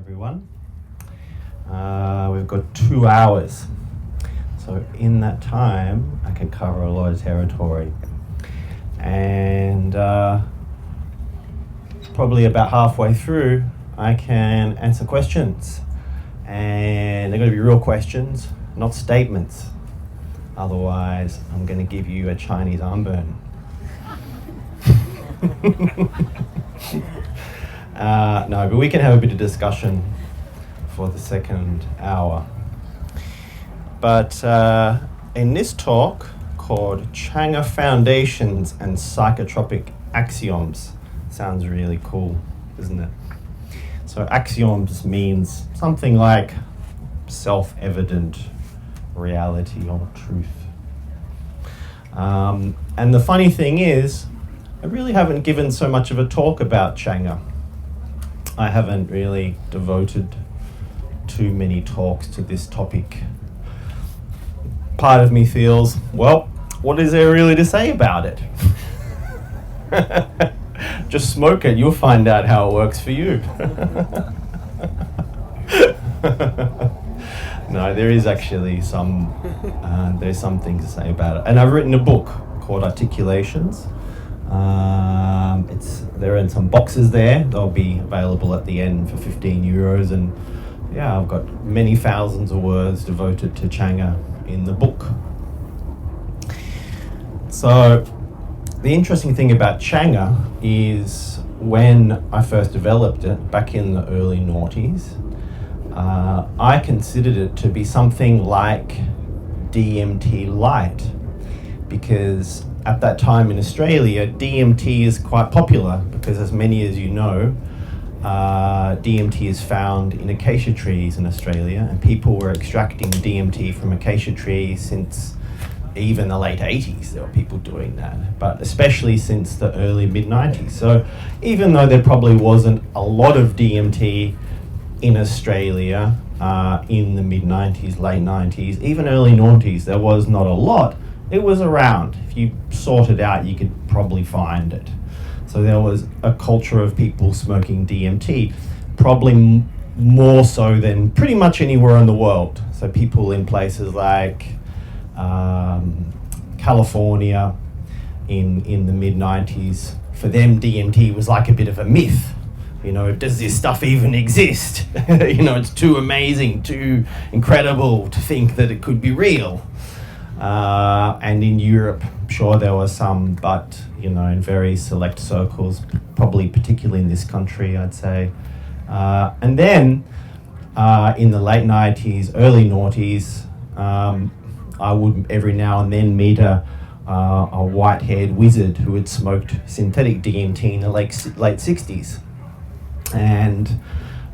everyone. We've got 2 hours. So in that time, I can cover a lot of territory. And probably about halfway through, I can answer questions. And they're going to be real questions, not statements. Otherwise, I'm going to give you a Chinese arm burn. No, but we can have a bit of discussion for the second hour. But in this talk called Changa Foundations and Psychotropic Axioms, sounds really cool, isn't it? So axioms means something like self-evident reality or truth. And the funny thing is, I really haven't given so much of a talk about Changa. I haven't really devoted too many talks to this topic. Part of me feels, well, what is there really to say about it? Just smoke it, you'll find out how it works for you. No, there is actually there's something to say about it. And I've written a book called Articulations. There are in some boxes there. They'll be available at the end for 15 euros. And yeah, I've got many thousands of words devoted to Changa in the book. So the interesting thing about Changa is when I first developed it back in the early noughties, I considered it to be something like DMT light, because at that time in Australia, DMT is quite popular because, as many as you know, DMT is found in acacia trees in Australia, and people were extracting DMT from acacia trees since even the late 80s. There were people doing that, but especially since the early mid-90s. So even though there probably wasn't a lot of DMT in Australia in the mid-90s, late 90s, even early noughties, there was not a lot. It was around. If you sort it out, you could probably find it. So there was a culture of people smoking DMT, probably more so than pretty much anywhere in the world. So people in places like California in the mid-90s, for them DMT was like a bit of a myth. You know, does this stuff even exist? You know, it's too amazing, too incredible to think that it could be real. And in Europe, sure there was some, but you know, in very select circles, probably particularly in this country, I'd say. And then in the late 90s, early noughties, I would every now and then meet a white-haired wizard who had smoked synthetic DMT in the late 60s. And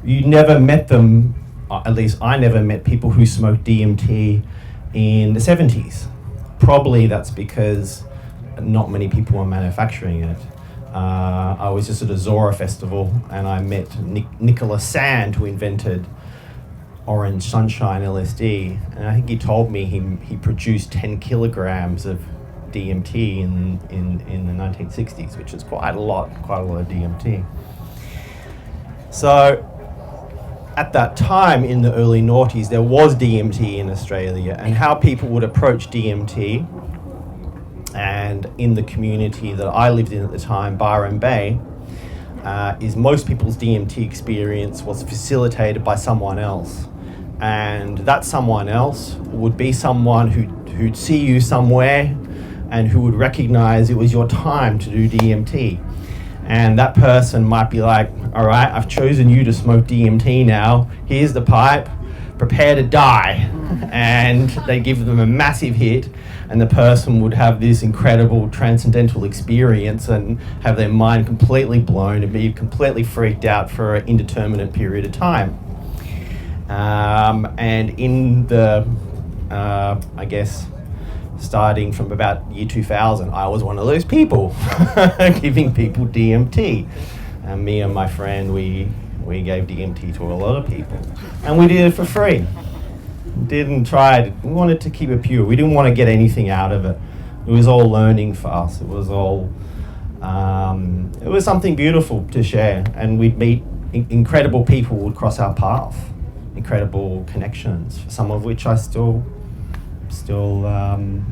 you never met them, at least I never met people who smoked DMT in the 70s. Probably that's because not many people were manufacturing it. I was just at a Zora festival and I met Nicholas Sand, who invented Orange Sunshine LSD, and I think he told me he produced 10 kilograms of DMT in the 1960s, which is quite a lot of DMT. So at that time in the early noughties, there was DMT in Australia, and how people would approach DMT, and in the community that I lived in at the time, Byron Bay, is most people's DMT experience was facilitated by someone else. And that someone else would be someone who'd see you somewhere and who would recognize it was your time to do DMT. And that person might be like, all right, I've chosen you to smoke DMT now. Here's the pipe, prepare to die. And they give them a massive hit, and the person would have this incredible transcendental experience and have their mind completely blown and be completely freaked out for an indeterminate period of time. And in the, I guess, starting from about year 2000, I was one of those people giving people DMT. And me and my friend, we gave DMT to a lot of people. And we did it for free. We wanted to keep it pure. We didn't want to get anything out of it. It was all learning for us. It was something beautiful to share. And we'd meet incredible people would cross our path, incredible connections, some of which I still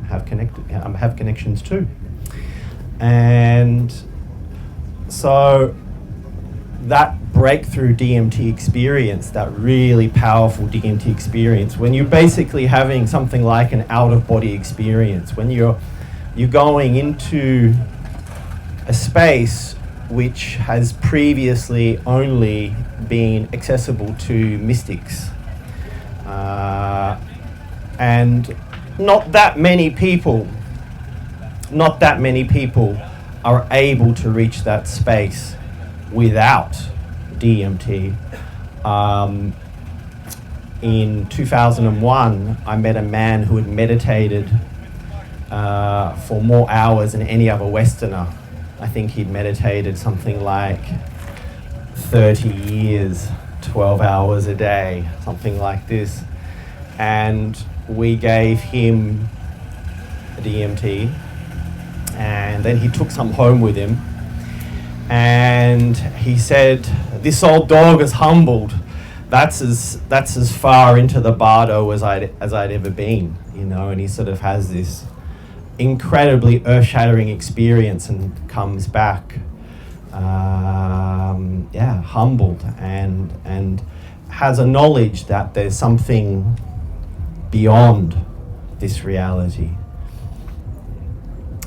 have connections to. And so that breakthrough DMT experience, that really powerful DMT experience, when you're basically having something like an out-of-body experience, when you're going into a space which has previously only been accessible to mystics. And not that many people are able to reach that space without DMT. In 2001, I met a man who had meditated for more hours than any other Westerner. I think he'd meditated something like 30 years, 12 hours a day, something like this. And we gave him a DMT, and then he took some home with him. And he said, "This old dog is humbled. That's as far into the bardo as I'd ever been, you know." And he sort of has this incredibly earth-shattering experience and comes back, humbled and has a knowledge that there's something beyond this reality.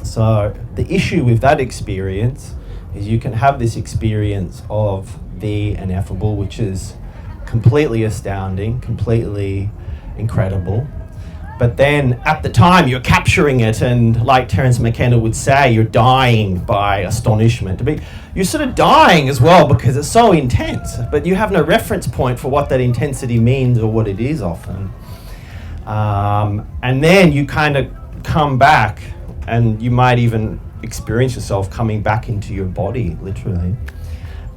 So the issue with that experience is you can have this experience of the ineffable, which is completely astounding, completely incredible. But then at the time you're capturing it, and like Terence McKenna would say, you're dying by astonishment. You're sort of dying as well because it's so intense, but you have no reference point for what that intensity means or what it is often. And then you kind of come back, and you might even experience yourself coming back into your body, literally.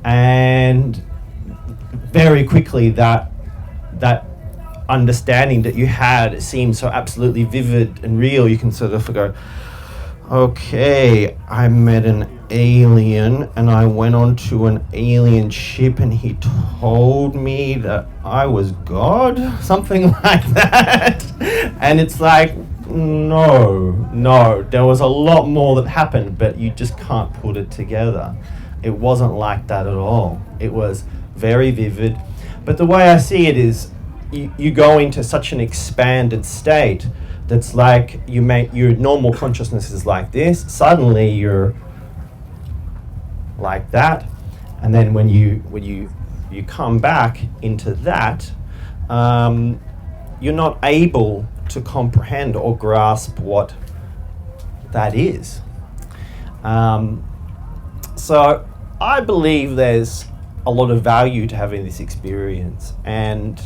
And very quickly that understanding that you had seems so absolutely vivid and real, you can sort of go, okay, I met an alien and I went onto an alien ship and he told me that I was God, something like that. And it's like, no, there was a lot more that happened, but you just can't put it together. It wasn't like that at all. It was very vivid. But the way I see it is, you go into such an expanded state that's like your normal consciousness is like this, suddenly you're like that, and then when you come back into that, you're not able to comprehend or grasp what that is. So I believe there's a lot of value to having this experience, and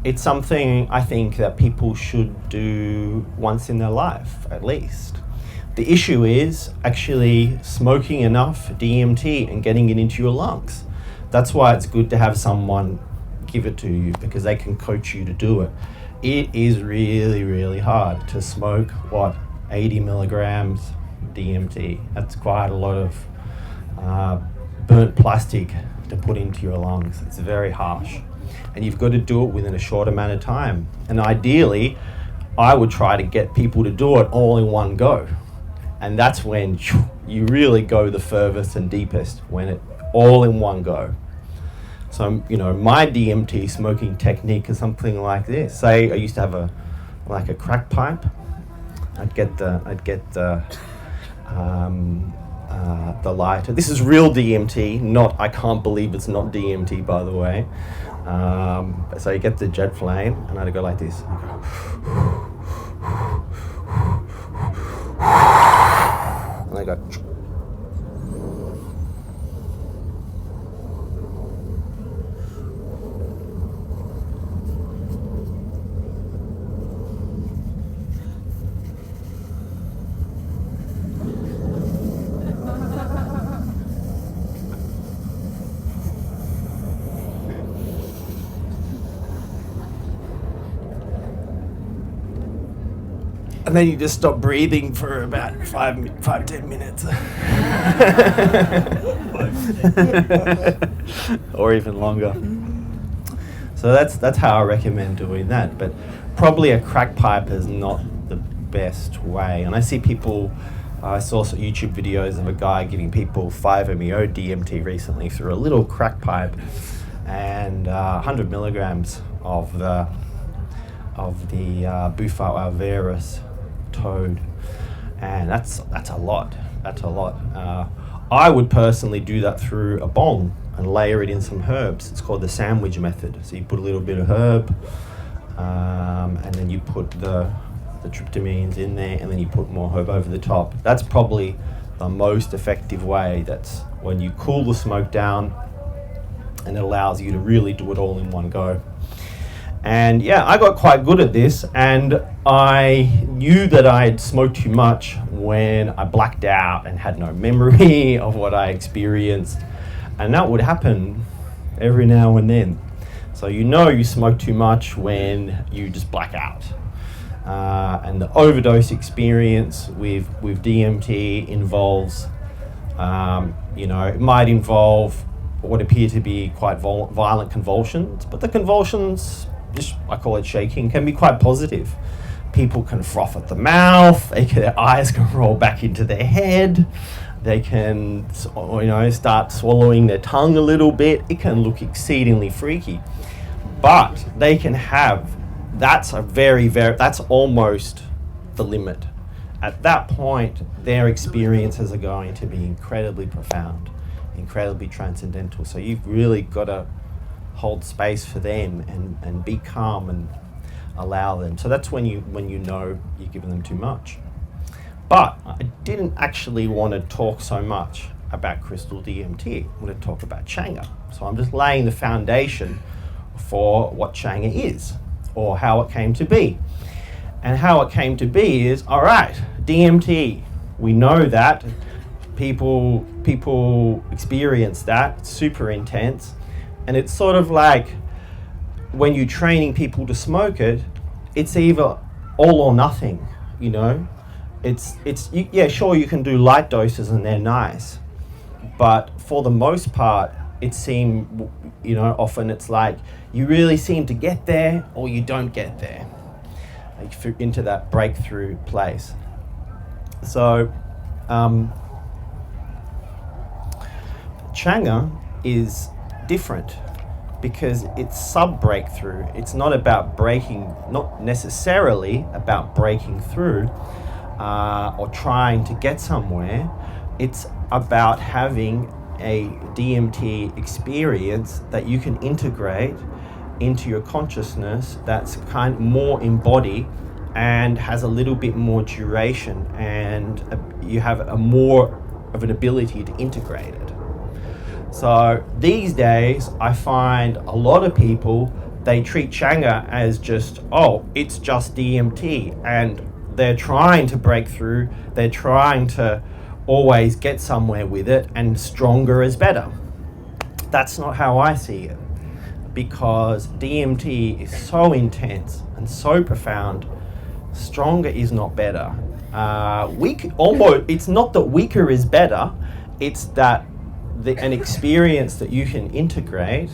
it's something I think that people should do once in their life, at least. The issue is actually smoking enough DMT and getting it into your lungs. That's why it's good to have someone give it to you, because they can coach you to do it. It is really, really hard to smoke, 80 milligrams DMT. That's quite a lot of burnt plastic to put into your lungs. It's very harsh. And you've got to do it within a short amount of time. And ideally, I would try to get people to do it all in one go. And that's when you really go the furthest and deepest, when it all in one go. So, my DMT smoking technique is something like this. Say I used to have a crack pipe. I'd get the lighter. This is real DMT, not, I can't believe it's not DMT, by the way. So you get the jet flame, and I'd go like this. And I go. and then you just stop breathing for about 5-10 minutes. Or even longer. So that's how I recommend doing that. But probably a crack pipe is not the best way. And I see people, I saw some YouTube videos of a guy giving people 5-MeO DMT recently through a little crack pipe, and 100 milligrams of the Bufo alvarez toad, and that's a lot. That's a lot. I would personally do that through a bong and layer it in some herbs. It's called the sandwich method. So you put a little bit of herb, and then you put the tryptamines in there, and then you put more herb over the top. That's probably the most effective way. That's when you cool the smoke down, and it allows you to really do it all in one go. And yeah, I got quite good at this, and I knew that I had smoked too much when I blacked out and had no memory of what I experienced. And that would happen every now and then. So you know you smoke too much when you just black out. And the overdose experience with DMT involves, it might involve what appear to be quite violent convulsions, but the convulsions, I call it shaking, can be quite positive. People can froth at the mouth, their eyes can roll back into their head, they can start swallowing their tongue a little bit. It can look exceedingly freaky, but they can have, that's almost the limit. At that point, their experiences are going to be incredibly profound, incredibly transcendental. So you've really got to hold space for them and be calm and allow them. So that's when you know you're giving them too much. But I didn't actually want to talk so much about crystal DMT. I want to talk about Changa. So I'm just laying the foundation for what Changa is, or how it came to be. And how it came to be is, all right, DMT, we know that people experience that. It's super intense, and it's sort of like when you're training people to smoke it, it's either all or nothing. Sure, you can do light doses and they're nice, but for the most part, often it's like you really seem to get there or you don't get there, like into that breakthrough place. So Changa is different because it's sub-breakthrough. It's not necessarily about breaking through or trying to get somewhere. It's about having a DMT experience that you can integrate into your consciousness that's kind of more embodied and has a little bit more duration, and you have a more of an ability to integrate it. So these days, I find a lot of people, they treat Changa as just, it's just DMT, and they're trying to break through, they're trying to always get somewhere with it, and stronger is better. That's not how I see it, because DMT is so intense and so profound. Stronger is not better. It's not that weaker is better, it's that an experience that you can integrate,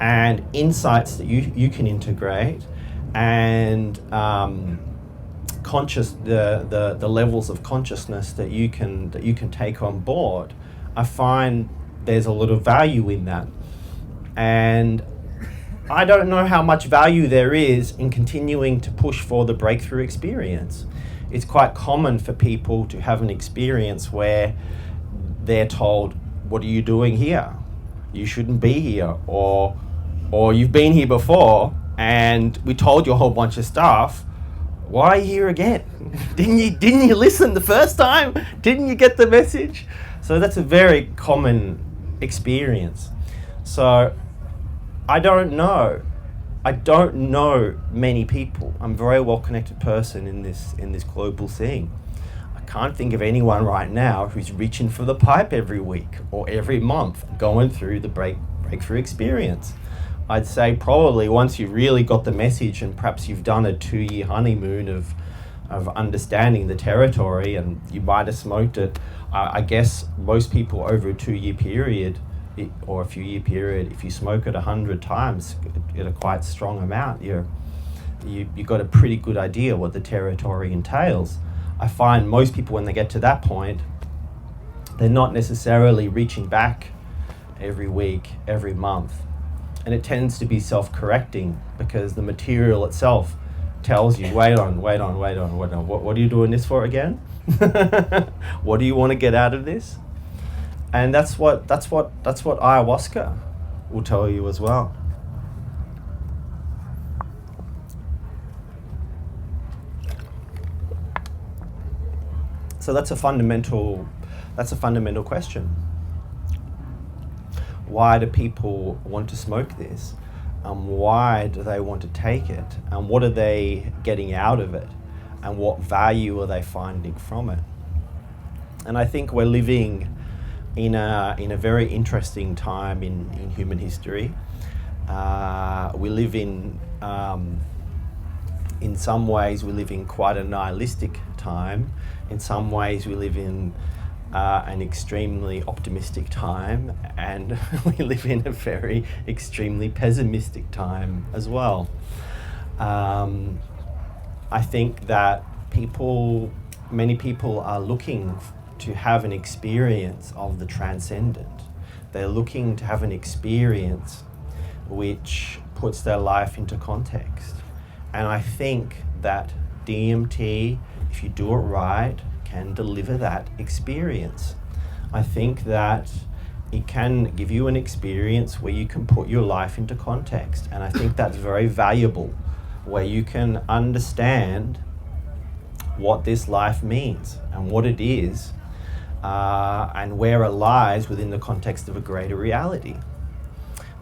and insights that you can integrate, and the levels of consciousness that you can take on board. I find there's a lot of value in that, and I don't know how much value there is in continuing to push for the breakthrough experience. It's quite common for people to have an experience where they're told, what are you doing here? You shouldn't be here, or you've been here before and we told you a whole bunch of stuff. Why are you here again? Didn't you listen the first time? Didn't you get the message? So that's a very common experience. So I don't know many people. I'm a very well connected person in this global scene. I can't think of anyone right now who's reaching for the pipe every week or every month going through the breakthrough experience. I'd say probably once you really got the message, and perhaps you've done a 2-year honeymoon of of understanding the territory, and you might have smoked it. I guess most people over a 2-year period or a few year period, if you smoke it 100 times at a quite strong amount, you got a pretty good idea what the territory entails. I find most people, when they get to that point, they're not necessarily reaching back every week, every month. And it tends to be self-correcting because the material itself tells you, wait on. What are you doing this for again? What do you want to get out of this? And that's what ayahuasca will tell you as well. So that's a fundamental question. Why do people want to smoke this? Why do they want to take it? And what are they getting out of it? And what value are they finding from it? And I think we're living in a very interesting time in human history. We live in some ways we live in quite a nihilistic time. In some ways we live in an extremely optimistic time, and we live in a very extremely pessimistic time as well. I think that many people are looking to have an experience of the transcendent. They're looking to have an experience which puts their life into context. And I think that DMT, if you do it right, can deliver that experience. I think that it can give you an experience where you can put your life into context. And I think that's very valuable, where you can understand what this life means and what it is, and where it lies within the context of a greater reality.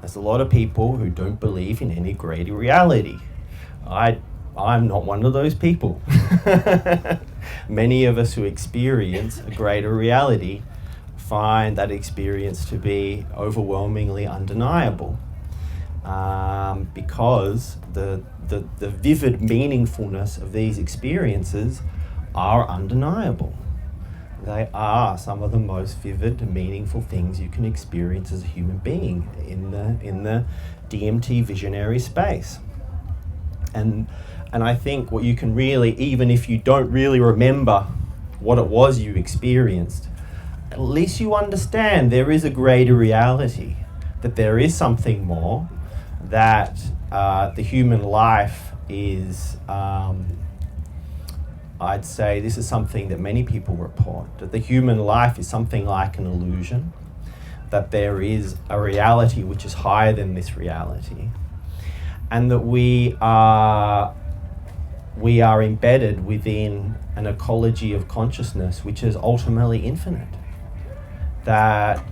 There's a lot of people who don't believe in any greater reality. I'm not one of those people. Many of us who experience a greater reality find that experience to be overwhelmingly undeniable, because the vivid meaningfulness of these experiences are undeniable. They are some of the most vivid and meaningful things you can experience as a human being in the DMT visionary space. And I think what you can really, even if you don't really remember what it was you experienced, at least you understand there is a greater reality, that there is something more, that the human life is, I'd say this is something that many people report, that the human life is something like an illusion, that there is a reality which is higher than this reality, and that we are embedded within an ecology of consciousness which is ultimately infinite. That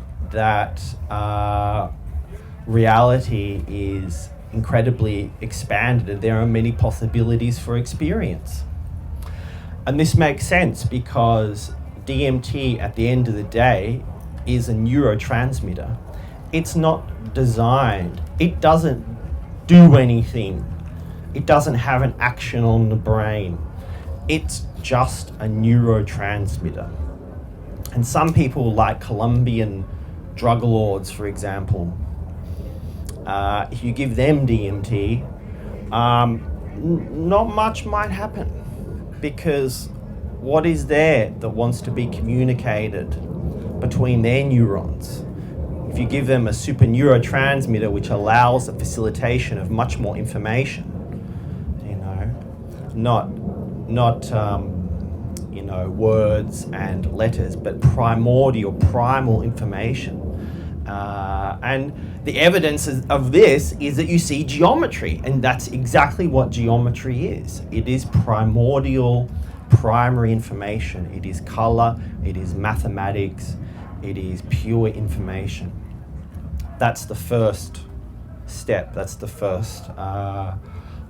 reality is incredibly expanded, and there are many possibilities for experience. And this makes sense because DMT, at the end of the day, is a neurotransmitter. It's not designed, it doesn't do anything. It doesn't have an action on the brain. It's just a neurotransmitter. And some people, like Colombian drug lords, for example, if you give them DMT, not much might happen, because what is there that wants to be communicated between their neurons? If you give them a super neurotransmitter which allows the facilitation of much more information, not words and letters, but primal information. And the evidence of this is that you see geometry, and that's exactly what geometry is. It is primordial, primary information. It is color, it is mathematics, it is pure information. That's the first step, that's the first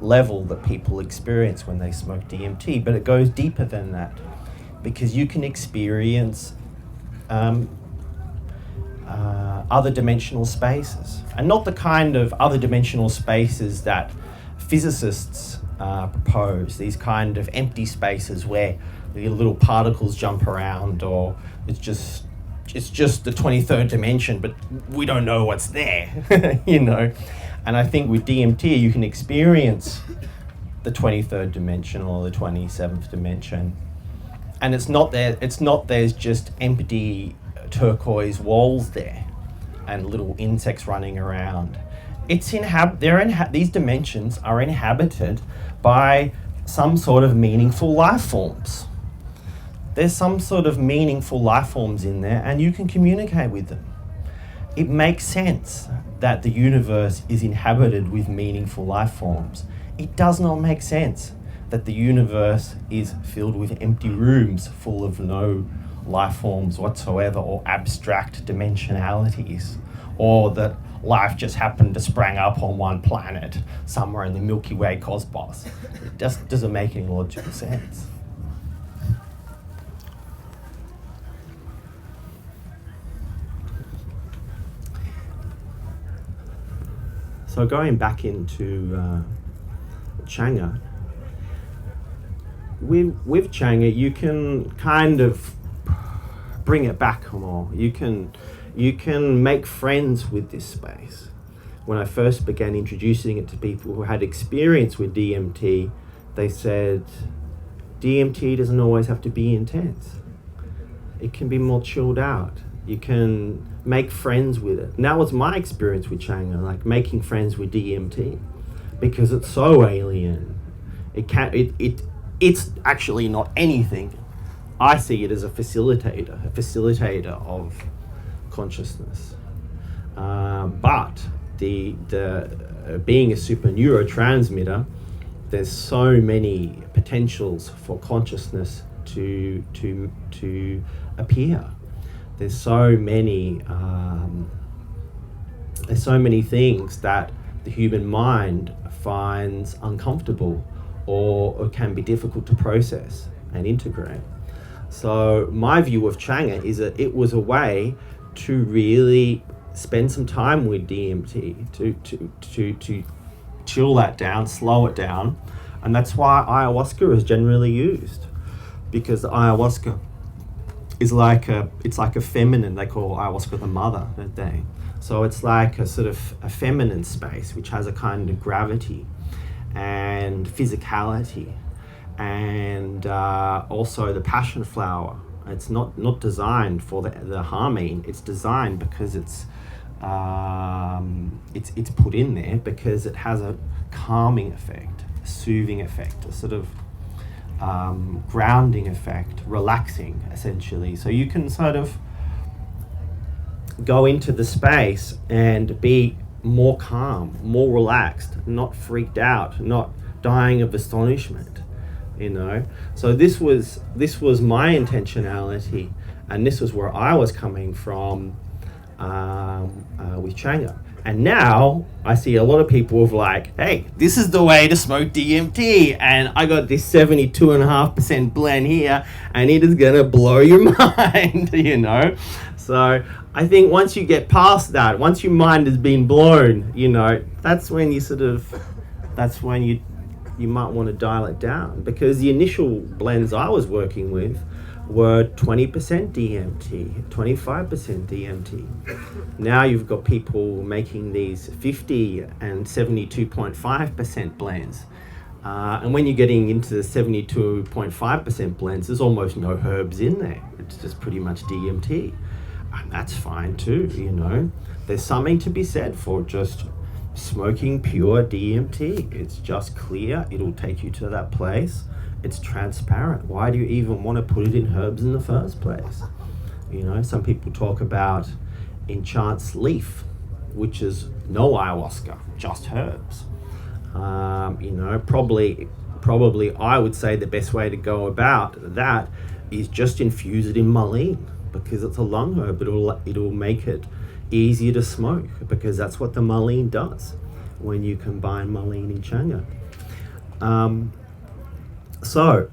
level that people experience when they smoke DMT, but it goes deeper than that, because you can experience other dimensional spaces, and not the kind of other dimensional spaces that physicists propose, these kind of empty spaces where the little particles jump around, or it's just the 23rd dimension, but we don't know what's there, you know. And I think with DMT you can experience the 23rd dimension or the 27th dimension, and it's not there's just empty turquoise walls there and little insects running around. It's these dimensions are inhabited by some sort of meaningful life forms. There's some sort of meaningful life forms in there, and you can communicate with them. It makes sense that the universe is inhabited with meaningful life forms. It does not make sense that the universe is filled with empty rooms full of no life forms whatsoever, or abstract dimensionalities, or that life just happened to sprang up on one planet somewhere in the Milky Way cosmos. It just doesn't make any logical sense. So going back into Changa, with Changa you can kind of bring it back more. You can make friends with this space. When I first began introducing it to people who had experience with DMT, they said, DMT doesn't always have to be intense. It can be more chilled out. You can make friends with it. And that was my experience with Changa, like making friends with DMT, because it's so alien. It's actually not anything. I see it as a facilitator of consciousness. But the being a super neurotransmitter, there's so many potentials for consciousness to appear. There's so many things that the human mind finds uncomfortable or can be difficult to process and integrate. So my view of Changa is that it was a way to really spend some time with DMT, to chill that down, slow it down. And that's why ayahuasca is generally used, because ayahuasca is like a feminine, they call ayahuasca the mother, don't they? So it's like a sort of a feminine space which has a kind of gravity and physicality, and also the passion flower. It's not designed for the harming. It's designed because it's put in there because it has a calming effect, a soothing effect, a sort of grounding effect, relaxing essentially. So you can sort of go into the space and be more calm, more relaxed, not freaked out, not dying of astonishment, you know. So this was my intentionality, and this was where I was coming from with Changa. And now I see a lot of people of like, hey, this is the way to smoke DMT, and I got this 72.5% blend here, and it is gonna blow your mind, you know. So I think once you get past that, once your mind has been blown, you know, that's when you might want to dial it down, because the initial blends I was working with were 20% DMT, 25% DMT. Now you've got people making these 50 and 72.5% blends. And when you're getting into the 72.5% blends, there's almost no herbs in there. It's just pretty much DMT. And that's fine too, you know. There's something to be said for just smoking pure DMT. It's just clear. It'll take you to that place. It's transparent. Why do you even want to put it in herbs in the first place? You know, some people talk about enchant's leaf, which is no ayahuasca, just herbs. You know, probably I would say the best way to go about that is just infuse it in mullein, because it's a lung herb. It'll make it easier to smoke, because that's what the mullein does when you combine mullein and Changa. So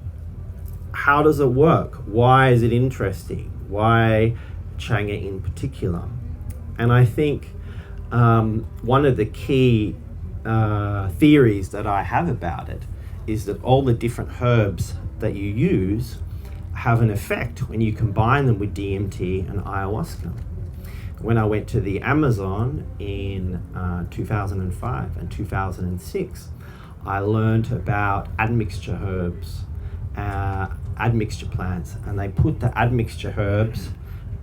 how does it work? Why is it interesting? Why Changa in particular? And I think one of the key theories that I have about it is that all the different herbs that you use have an effect when you combine them with DMT and ayahuasca. When I went to the Amazon in 2005 and 2006, I learned about admixture herbs, admixture plants, and they put the admixture herbs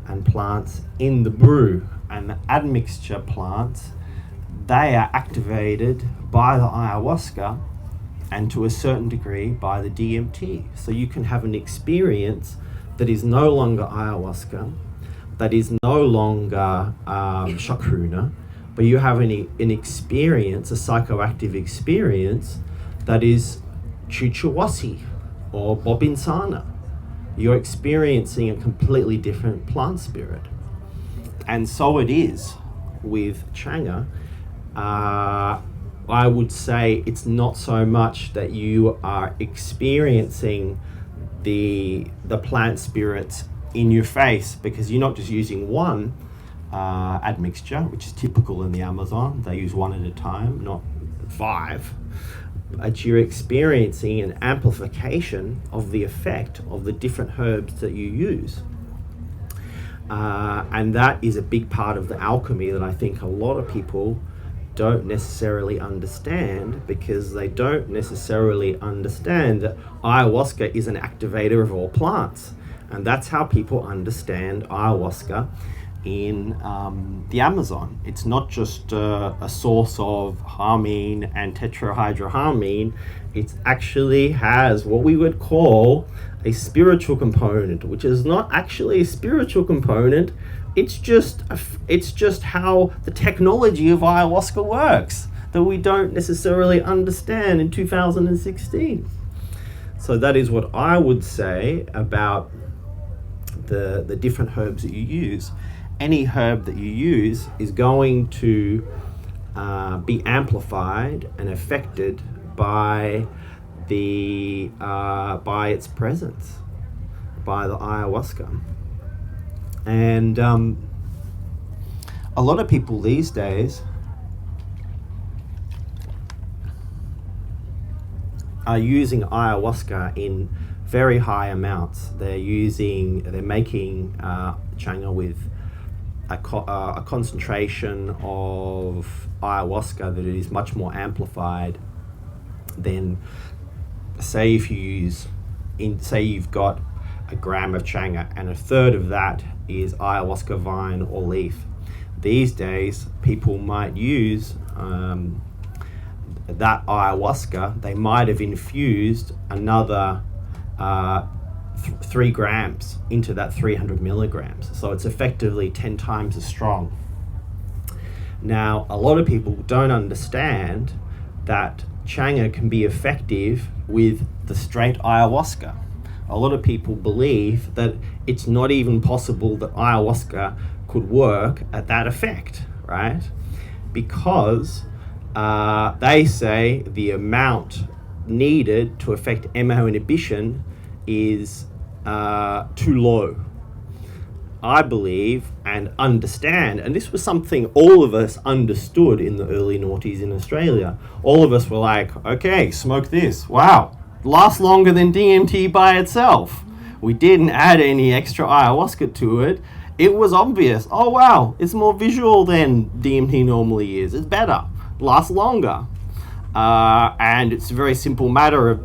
and plants in the brew. And the admixture plants, they are activated by the ayahuasca and to a certain degree by the DMT. So you can have an experience that is no longer ayahuasca, that is no longer chacruna, but you have an experience, a psychoactive experience that is chuchuwasi or bobinsana. You're experiencing a completely different plant spirit. And so it is with Changa. I would say it's not so much that you are experiencing the plant spirits in your face, because you're not just using one admixture, which is typical in the Amazon. They use one at a time, not 5. But you're experiencing an amplification of the effect of the different herbs that you use. And that is a big part of the alchemy that I think a lot of people don't necessarily understand, because they don't necessarily understand that ayahuasca is an activator of all plants. And that's how people understand ayahuasca in the Amazon. It's not just a source of harmine and tetrahydroharmine. It actually has what we would call a spiritual component, which is not actually a spiritual component. It's just how the technology of ayahuasca works that we don't necessarily understand in 2016. So that is what I would say about the different herbs that you use. Any herb that you use is going to be amplified and affected by its presence, by the ayahuasca. And a lot of people these days are using ayahuasca in very high amounts. They're making Changa with a concentration of ayahuasca that is much more amplified than, say, if you've got a gram of Changa and a third of that is ayahuasca vine or leaf. These days, people might use that ayahuasca. They might have infused another 3 grams into that 300 milligrams. So it's effectively 10 times as strong. Now, a lot of people don't understand that Changa can be effective with the straight ayahuasca. A lot of people believe that it's not even possible that ayahuasca could work at that effect, right? Because they say the amount needed to affect MAO inhibition is too low. I believe and understand, and this was something all of us understood in the early noughties in Australia. All of us were like, okay, smoke this. Wow, lasts longer than DMT by itself. We didn't add any extra ayahuasca to it. It was obvious. Oh wow, it's more visual than DMT normally is. It's better, lasts longer. And it's a very simple matter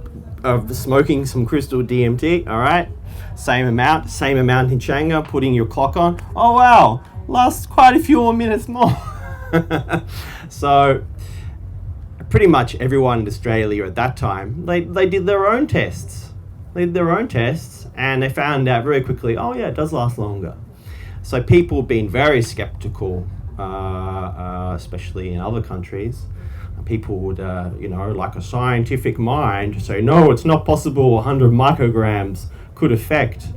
of smoking some crystal DMT, all right? Same amount in Changa, putting your clock on. Oh wow, lasts quite a few more minutes more. So pretty much everyone in Australia at that time, they did their own tests. And they found out very quickly, oh yeah, it does last longer. So people have been very skeptical, especially in other countries. People would, like a scientific mind, say, no, it's not possible 100 micrograms could affect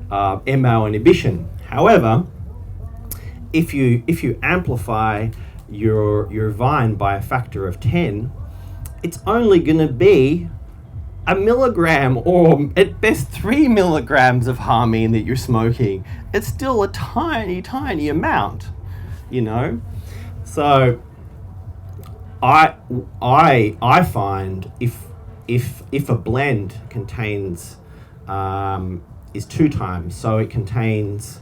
MAO inhibition. However, if you amplify your vine by a factor of 10, it's only going to be 1 milligram or at best 3 milligrams of harmine that you're smoking. It's still a tiny, tiny amount, So I find if if a blend contains is 2 times, so it contains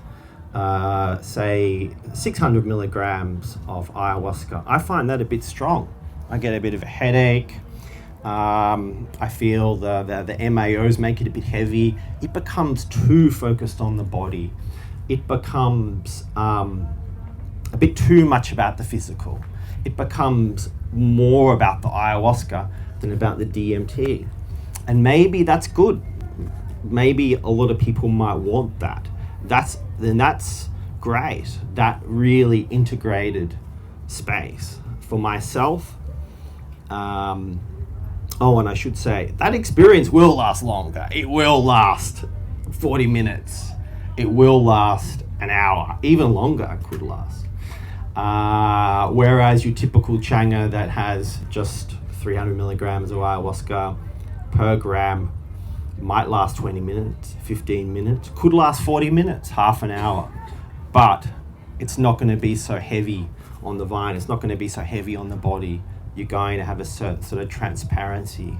say 600 milligrams of ayahuasca, I find that a bit strong. I get a bit of a headache. I feel the MAOIs make it a bit heavy. It becomes too focused on the body. It becomes a bit too much about the physical. It becomes more about the ayahuasca than about the DMT. And maybe that's good. Maybe a lot of people might want that. That's great. That really integrated space. For myself, and I should say, that experience will last longer. It will last 40 minutes. It will last an hour. Even longer it could last. Whereas your typical Changa that has just 300 milligrams of ayahuasca per gram might last 20 minutes, 15 minutes, could last 40 minutes, half an hour. But it's not going to be so heavy on the vine. It's not going to be so heavy on the body. You're going to have a certain sort of transparency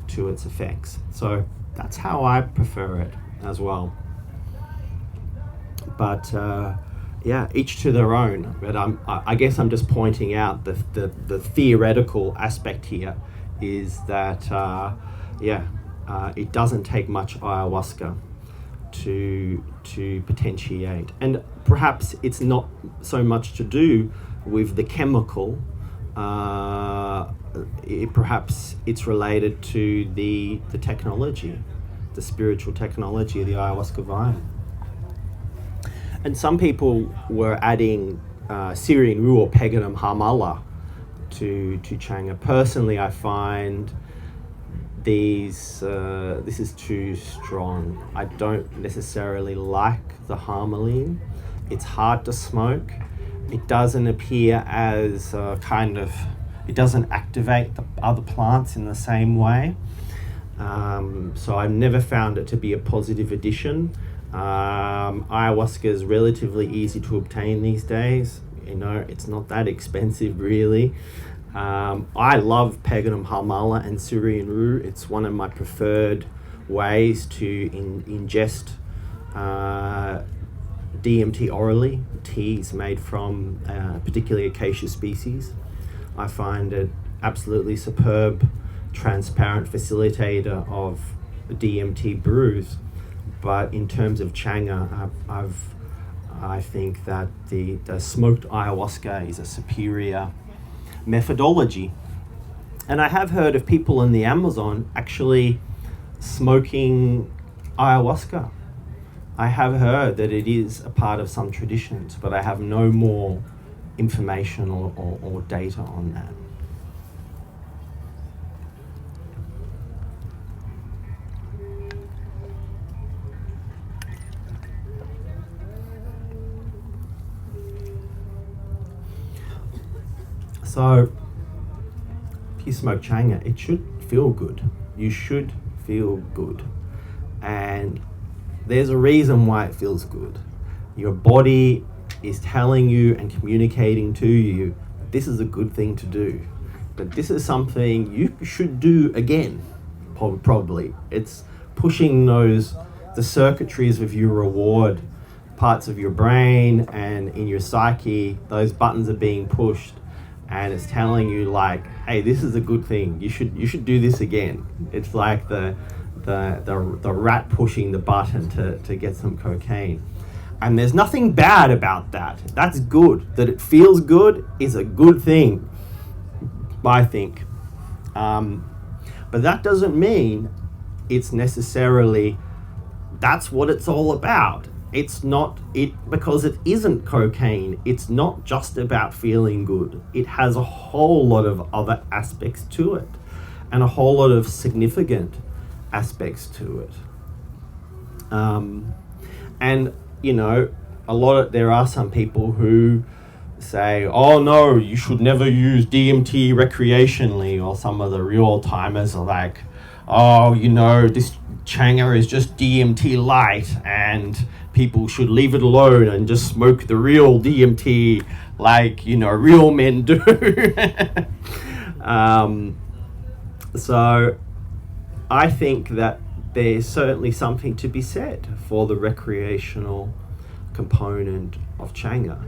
to its effects. So that's how I prefer it as well. But yeah, each to their own. But I guess I'm just pointing out the theoretical aspect here is that it doesn't take much ayahuasca to potentiate, and perhaps it's not so much to do with the chemical. Perhaps it's related to the technology, the spiritual technology of the ayahuasca vine. And some people were adding Syrian Rue or Peganum Harmala to Changa. Personally, I find this is too strong. I don't necessarily like the harmaline. It's hard to smoke. It doesn't appear as it doesn't activate the other plants in the same way. So I've never found it to be a positive addition. Ayahuasca is relatively easy to obtain these days. It's not that expensive really. I love Peganum Harmala and Syrian Rue. It's one of my preferred ways to ingest DMT orally. Teas made from particularly acacia species. I find it absolutely superb, transparent facilitator of DMT brews. But in terms of Changa, I think that the smoked ayahuasca is a superior methodology. And I have heard of people in the Amazon actually smoking ayahuasca. I have heard that it is a part of some traditions, but I have no more information or data on that. So, if you smoke Changa, it should feel good. You should feel good. And there's a reason why it feels good. Your body is telling you and communicating to you, this is a good thing to do. But this is something you should do again, probably. It's pushing the circuitries of your reward parts of your brain and in your psyche. Those buttons are being pushed. And it's telling you like, hey, this is a good thing. You should do this again. It's like the rat pushing the button to get some cocaine. And there's nothing bad about that. That's good. That it feels good is a good thing, I think. But that doesn't mean it's necessarily that's what it's all about. It's not it because it isn't cocaine. It's not just about feeling good. It has a whole lot of other aspects to it and a whole lot of significant aspects to it. And there are some people who say, oh no, you should never use DMT recreationally, or some of the real timers are like, oh, this Changa is just DMT light and people should leave it alone and just smoke the real DMT like, real men do. So I think that there's certainly something to be said for the recreational component of Changa.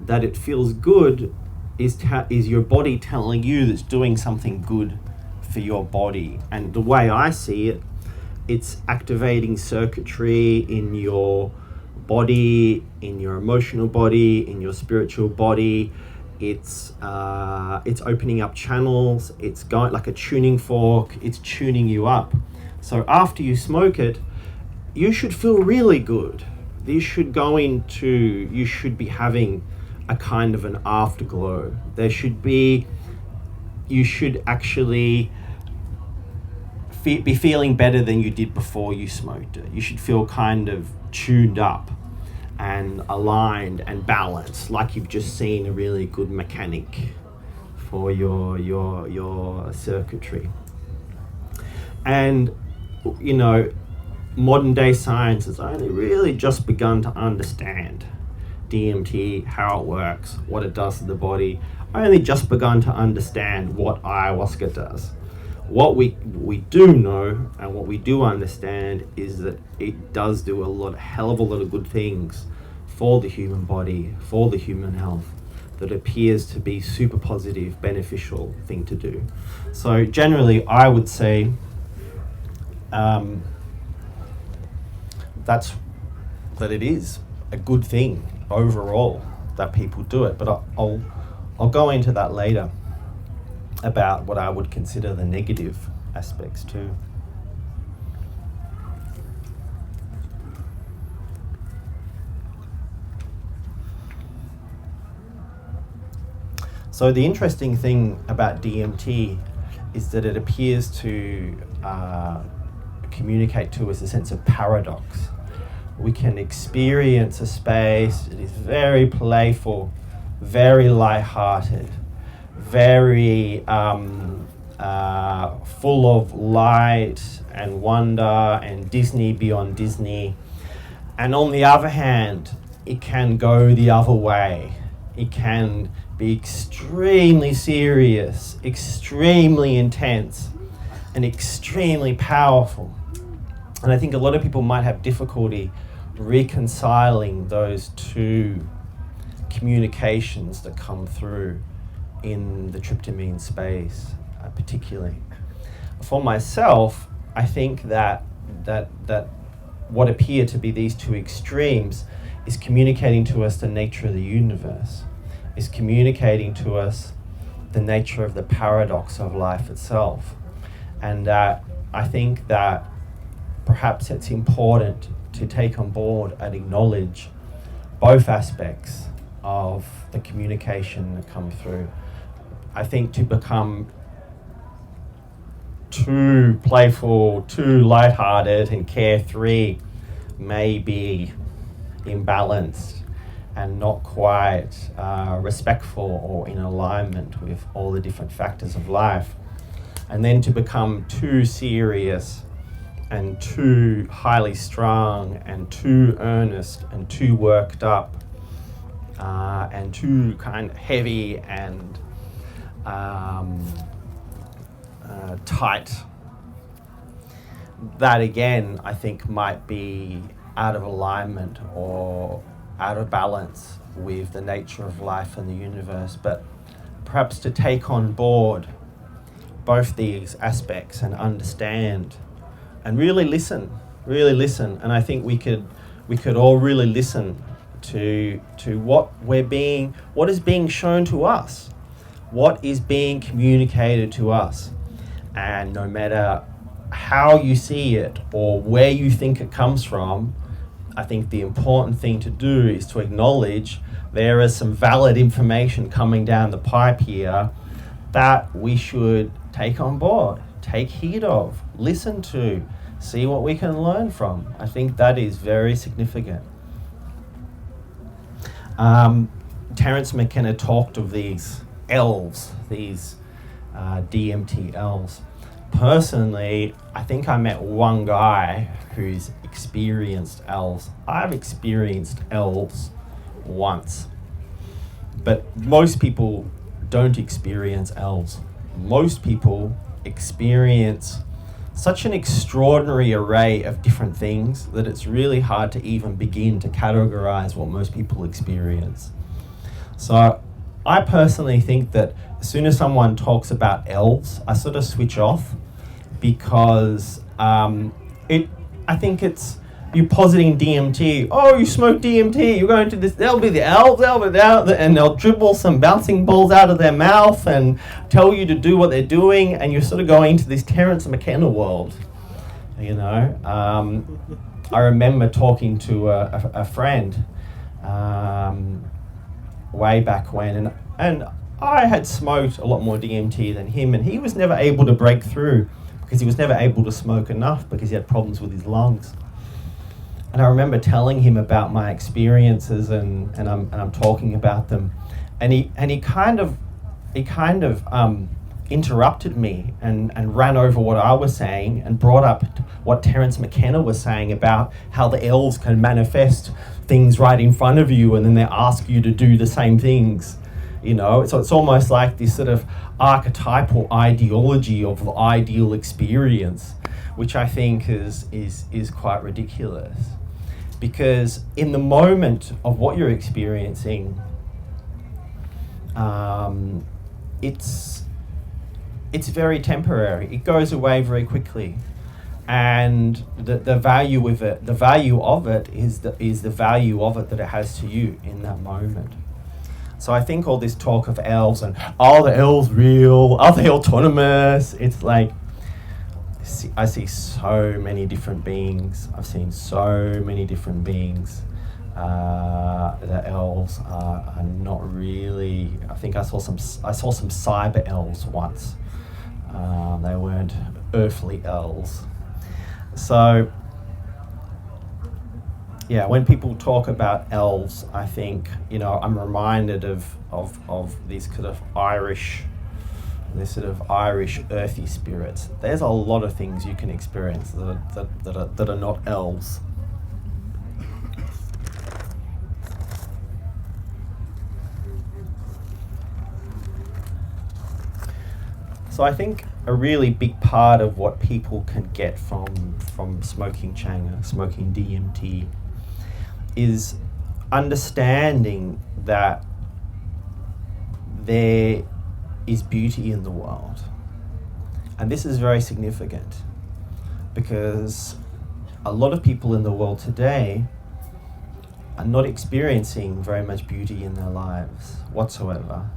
That it feels good is your body telling you that it's doing something good for your body. And the way I see it, it's activating circuitry in your body, in your emotional body, in your spiritual body. It's opening up channels. It's going like a tuning fork. It's tuning you up. So after you smoke it, you should feel really good. You should be having a kind of an afterglow. You should actually be feeling better than you did before you smoked it. You should feel kind of tuned up and aligned and balanced, like you've just seen a really good mechanic for your circuitry. And modern day science has only really just begun to understand DMT, how it works, what it does to the body. Only just begun to understand what ayahuasca does. What we do know and what we do understand is that it does do a hell of a lot of good things for the human body, for the human health, that appears to be super positive, beneficial thing to do. So generally, I would say that it is a good thing overall that people do it. But I'll go into that later, about what I would consider the negative aspects too. So the interesting thing about DMT is that it appears to communicate to us a sense of paradox. We can experience a space that is very playful, very light-hearted, very full of light and wonder and Disney beyond Disney. And on the other hand, it can go the other way. It can be extremely serious, extremely intense, and extremely powerful. And I think a lot of people might have difficulty reconciling those two communications that come through in the tryptamine space, particularly. For myself, I think that what appear to be these two extremes is communicating to us the nature of the universe, is communicating to us the nature of the paradox of life itself. And I think that perhaps it's important to take on board and acknowledge both aspects of the communication that come through. I think to become too playful, too lighthearted and carefree may be imbalanced and not quite respectful or in alignment with all the different factors of life. And then to become too serious and too highly strung and too earnest and too worked up and too kind of heavy and tight. That again, I think, might be out of alignment or out of balance with the nature of life and the universe. But perhaps to take on board both these aspects and understand and really listen. And I think we could all really listen to what is being shown to us, what is being communicated to us. And no matter how you see it or where you think it comes from, I think the important thing to do is to acknowledge there is some valid information coming down the pipe here that we should take on board, take heed of, listen to, see what we can learn from. I think that is very significant. Terence McKenna talked of these elves, these DMT elves. Personally, I think I met one guy who's experienced elves. I've experienced elves once, but most people don't experience elves. Most people experience such an extraordinary array of different things that it's really hard to even begin to categorize what most people experience. So I personally think that as soon as someone talks about elves, I sort of switch off, because I think it's, you're positing DMT. Oh, you smoke DMT, you're going to this, they'll be the elves, and they'll dribble some bouncing balls out of their mouth and tell you to do what they're doing, and you're sort of going into this Terence McKenna world, you know. I remember talking to a friend way back when, and I had smoked a lot more DMT than him, and he was never able to break through because he was never able to smoke enough because he had problems with his lungs. And I remember telling him about my experiences, and I'm talking about them, and he kind of interrupted me and ran over what I was saying and brought up what Terence McKenna was saying about how the elves can manifest things right in front of you, and then they ask you to do the same things, you know. So it's almost like this sort of archetypal ideology of the ideal experience, which I think is quite ridiculous. Because in the moment of what you're experiencing, it's very temporary. It goes away very quickly, and the value of it is the value of it that it has to you in that moment. So I think all this talk of elves and are the elves real? Are they autonomous? It's like, I see so many different beings. I've seen so many different beings. The elves are not really. I think I saw some cyber elves once. They weren't earthly elves. So yeah, when people talk about elves, I think, you know, I'm reminded of these kind of Irish earthy spirits. There's a lot of things you can experience that are not elves. So I think a really big part of what people can get from smoking Changa, smoking DMT, is understanding that there is beauty in the world. And this is very significant because a lot of people in the world today are not experiencing very much beauty in their lives whatsoever.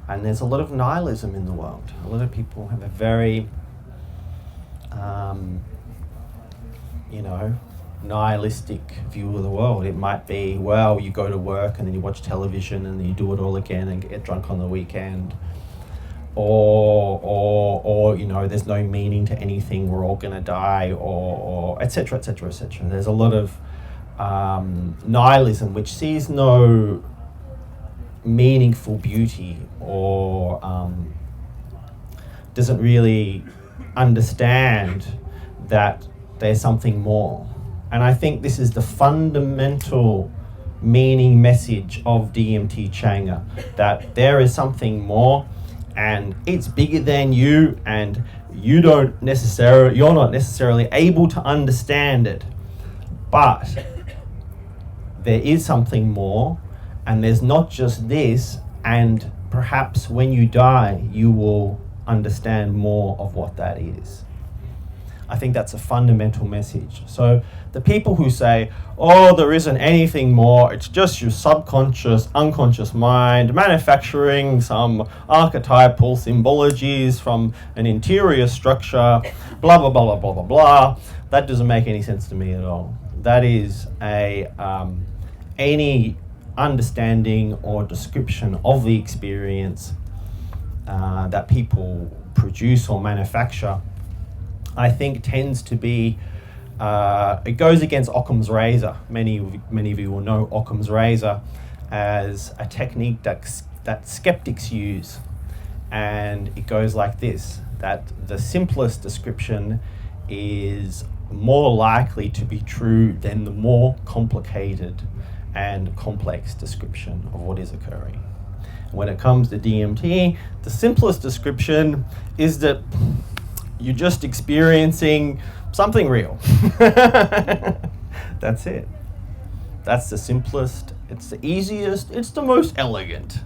And there's a lot of nihilism in the world. A lot of people have a very, nihilistic view of the world. It might be, well, you go to work and then you watch television and then you do it all again and get drunk on the weekend. Or there's no meaning to anything, we're all gonna die, or et cetera, et cetera, et cetera. There's a lot of nihilism which sees no meaningful beauty or doesn't really understand that there's something more. And I think this is the fundamental meaning message of DMT Changa, that there is something more and it's bigger than you, and you're not necessarily able to understand it, but there is something more. And there's not just this, and perhaps when you die, you will understand more of what that is. I think that's a fundamental message. So the people who say, oh, there isn't anything more, it's just your subconscious, unconscious mind manufacturing some archetypal symbologies from an interior structure, blah, blah, blah, blah, blah, blah, blah. That doesn't make any sense to me at all. That is any understanding or description of the experience that people produce or manufacture, I think tends to be, it goes against Occam's razor. Many of you will know Occam's razor as a technique that skeptics use. And it goes like this, that the simplest description is more likely to be true than the more complicated and complex description of what is occurring. When it comes to DMT, the simplest description is that You're just experiencing something real. That's it. That's the simplest, it's the easiest, it's the most elegant.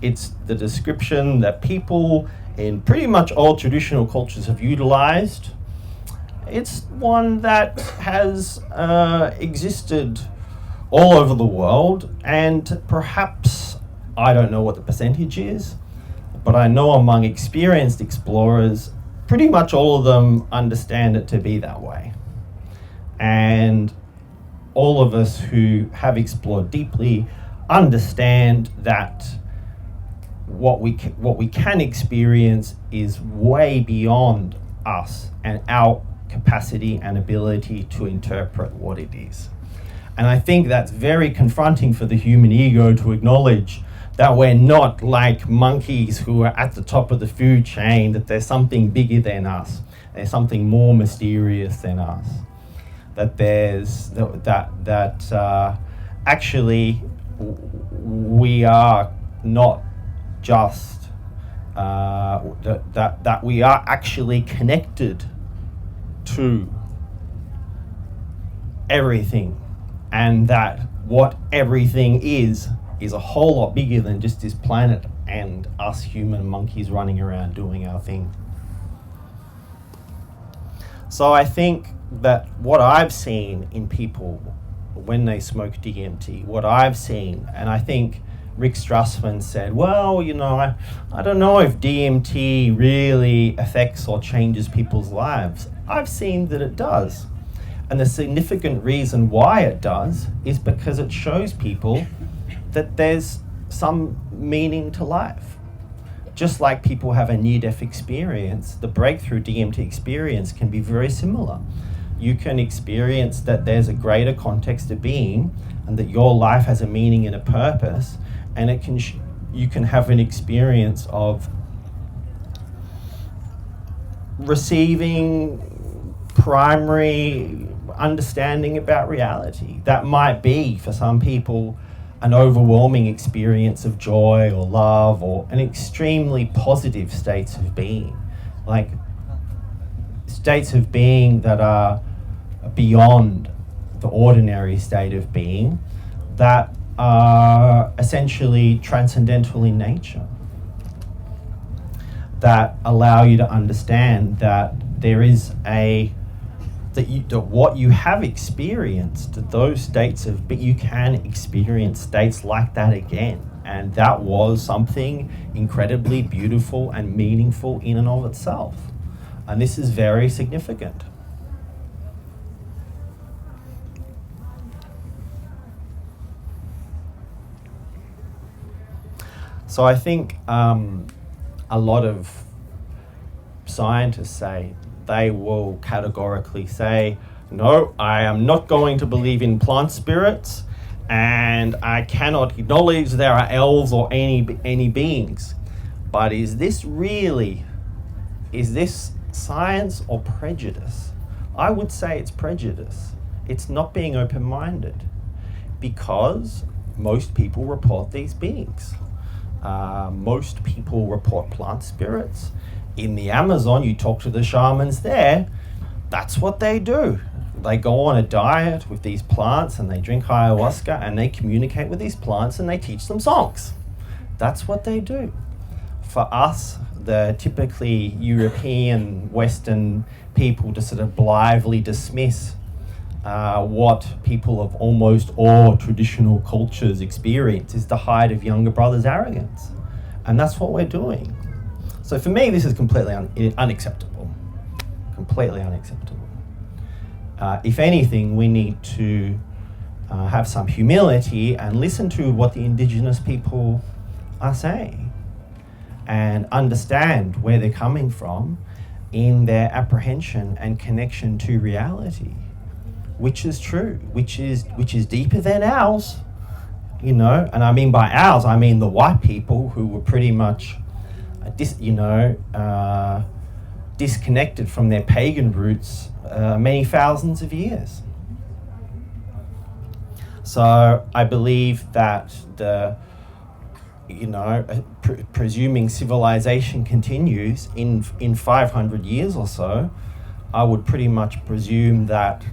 It's the description that people in pretty much all traditional cultures have utilized. It's one that has existed all over the world, and perhaps, I don't know what the percentage is, but I know among experienced explorers, pretty much all of them understand it to be that way. And all of us who have explored deeply understand that what we can experience is way beyond us and our capacity and ability to interpret what it is. And I think that's very confronting for the human ego to acknowledge that we're not like monkeys who are at the top of the food chain, that there's something bigger than us, there's something more mysterious than us, that there's actually we are not just that we are actually connected to everything, and that what everything is a whole lot bigger than just this planet and us human monkeys running around doing our thing. So I think that what I've seen in people when they smoke DMT, what I've seen, and I think Rick Strassman said, well, you know, I don't know if DMT really affects or changes people's lives. I've seen that it does. And the significant reason why it does is because it shows people that there's some meaning to life. Just like people have a near-death experience, the breakthrough DMT experience can be very similar. You can experience that there's a greater context of being and that your life has a meaning and a purpose, and it can you can have an experience of receiving primary understanding about reality. That might be, for some people, an overwhelming experience of joy or love or an extremely positive states of being, like states of being that are beyond the ordinary state of being, that are essentially transcendental in nature, that allow you to understand that there is that what you have experienced, those states of, but you can experience states like that again. And that was something incredibly beautiful and meaningful in and of itself. And this is very significant. So I think a lot of scientists say, they will categorically say, no, I am not going to believe in plant spirits, and I cannot acknowledge there are elves or any beings. But is this science or prejudice? I would say it's prejudice. It's not being open-minded, because most people report these beings. Most people report plant spirits. In the Amazon, you talk to the shamans there, that's what they do. They go on a diet with these plants and they drink ayahuasca and they communicate with these plants and they teach them songs. That's what they do. For us, the typically European, Western people to sort of blithely dismiss what people of almost all traditional cultures experience is the height of younger brother's arrogance. And that's what we're doing. So for me, this is completely unacceptable. Completely unacceptable. If anything, we need to have some humility and listen to what the indigenous people are saying and understand where they're coming from in their apprehension and connection to reality, which is true, which is deeper than ours, you know. And I mean by ours, I mean the white people who were pretty much disconnected from their pagan roots many thousands of years. So I believe that presuming civilization continues in 500 years or so, I would pretty much presume that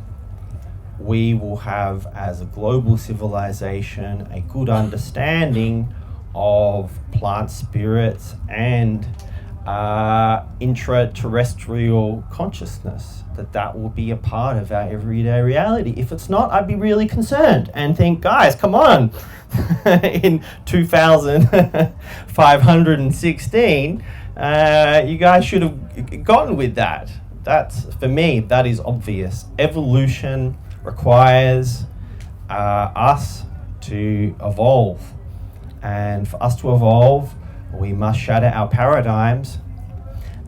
we will have, as a global civilization, a good understanding of plant spirits and intraterrestrial consciousness, that will be a part of our everyday reality. If it's not, I'd be really concerned and think, guys, come on. In 2516, you guys should have gotten with that. That's, for me, that is obvious. Evolution requires us to evolve. And for us to evolve, we must shatter our paradigms,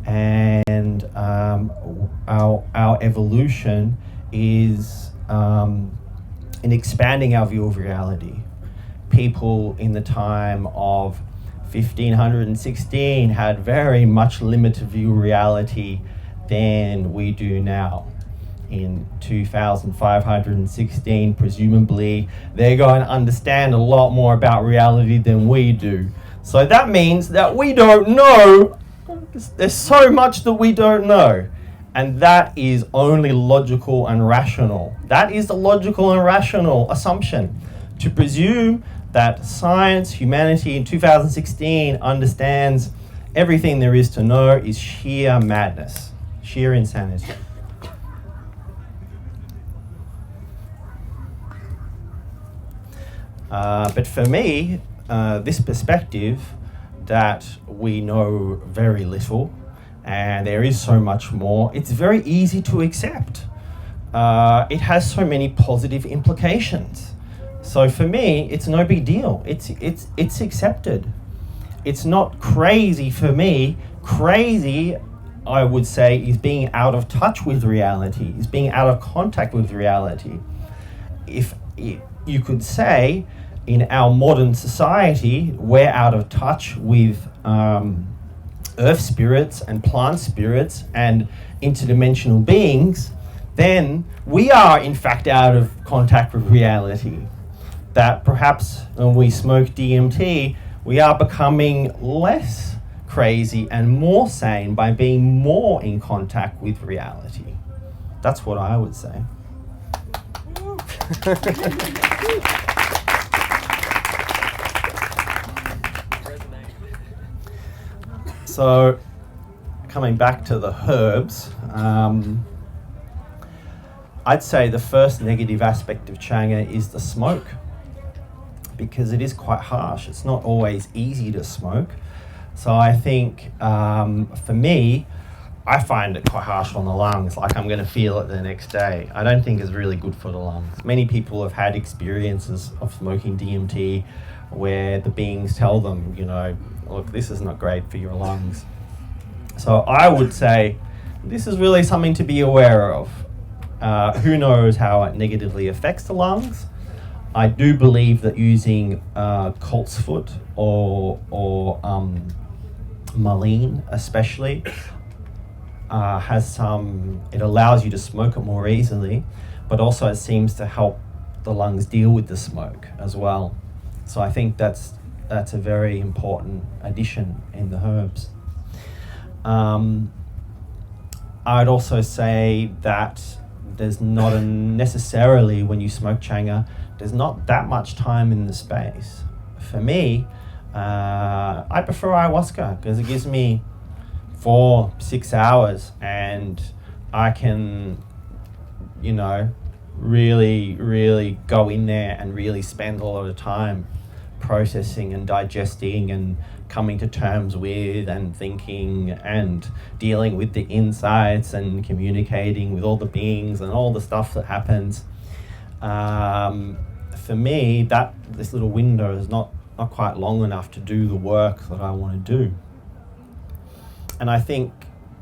and our evolution is in expanding our view of reality. People in the time of 1516 had very much limited view of reality than we do now. In 2516, presumably, they're going to understand a lot more about reality than we do. So that means that we don't know. There's so much that we don't know. And that is only logical and rational. That is the logical and rational assumption. To presume that science, humanity in 2016 understands everything there is to know is sheer madness, sheer insanity. But for me, this perspective that we know very little and there is so much more, it's very easy to accept. It has so many positive implications. So for me, it's no big deal. It's accepted. It's not crazy for me. Crazy, I would say, is being out of touch with reality, is being out of contact with reality. If you could say, in our modern society, we're out of touch with earth spirits and plant spirits and interdimensional beings, then we are in fact out of contact with reality. That perhaps when we smoke DMT, we are becoming less crazy and more sane by being more in contact with reality. That's what I would say. So, coming back to the herbs, I'd say the first negative aspect of Changa is the smoke, because it is quite harsh. It's not always easy to smoke. So I think, for me, I find it quite harsh on the lungs, like I'm going to feel it the next day. I don't think it's really good for the lungs. Many people have had experiences of smoking DMT where the beings tell them, look, this is not great for your lungs. So I would say this is really something to be aware of. Who knows how it negatively affects the lungs? I do believe that using coltsfoot or mullein especially it allows you to smoke it more easily, but also it seems to help the lungs deal with the smoke as well. So I think that's a very important addition in the herbs. I'd also say that there's not necessarily, when you smoke Changa, there's not that much time in the space. For me, I prefer ayahuasca because it gives me 4-6 hours and I can, really go in there and really spend a lot of time processing and digesting and coming to terms with and thinking and dealing with the insights and communicating with all the beings and all the stuff that happens. For me, this little window is not quite long enough to do the work that I want to do. And I think,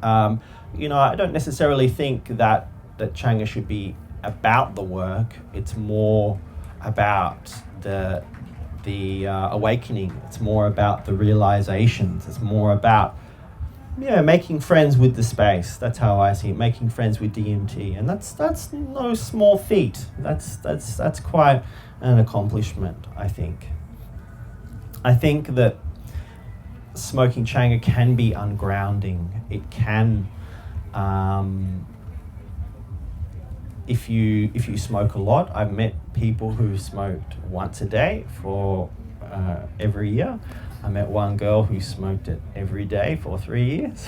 I don't necessarily think that Changa should be about the work. It's more about the awakening. It's more about the realizations. It's more about making friends with the space. That's how I see it. Making friends with DMT, and that's no small feat. That's quite an accomplishment, I think. I think that smoking Changa can be ungrounding. It can, if you smoke a lot. I've met people who smoked once a day for every year. I met one girl who smoked it every day for 3 years.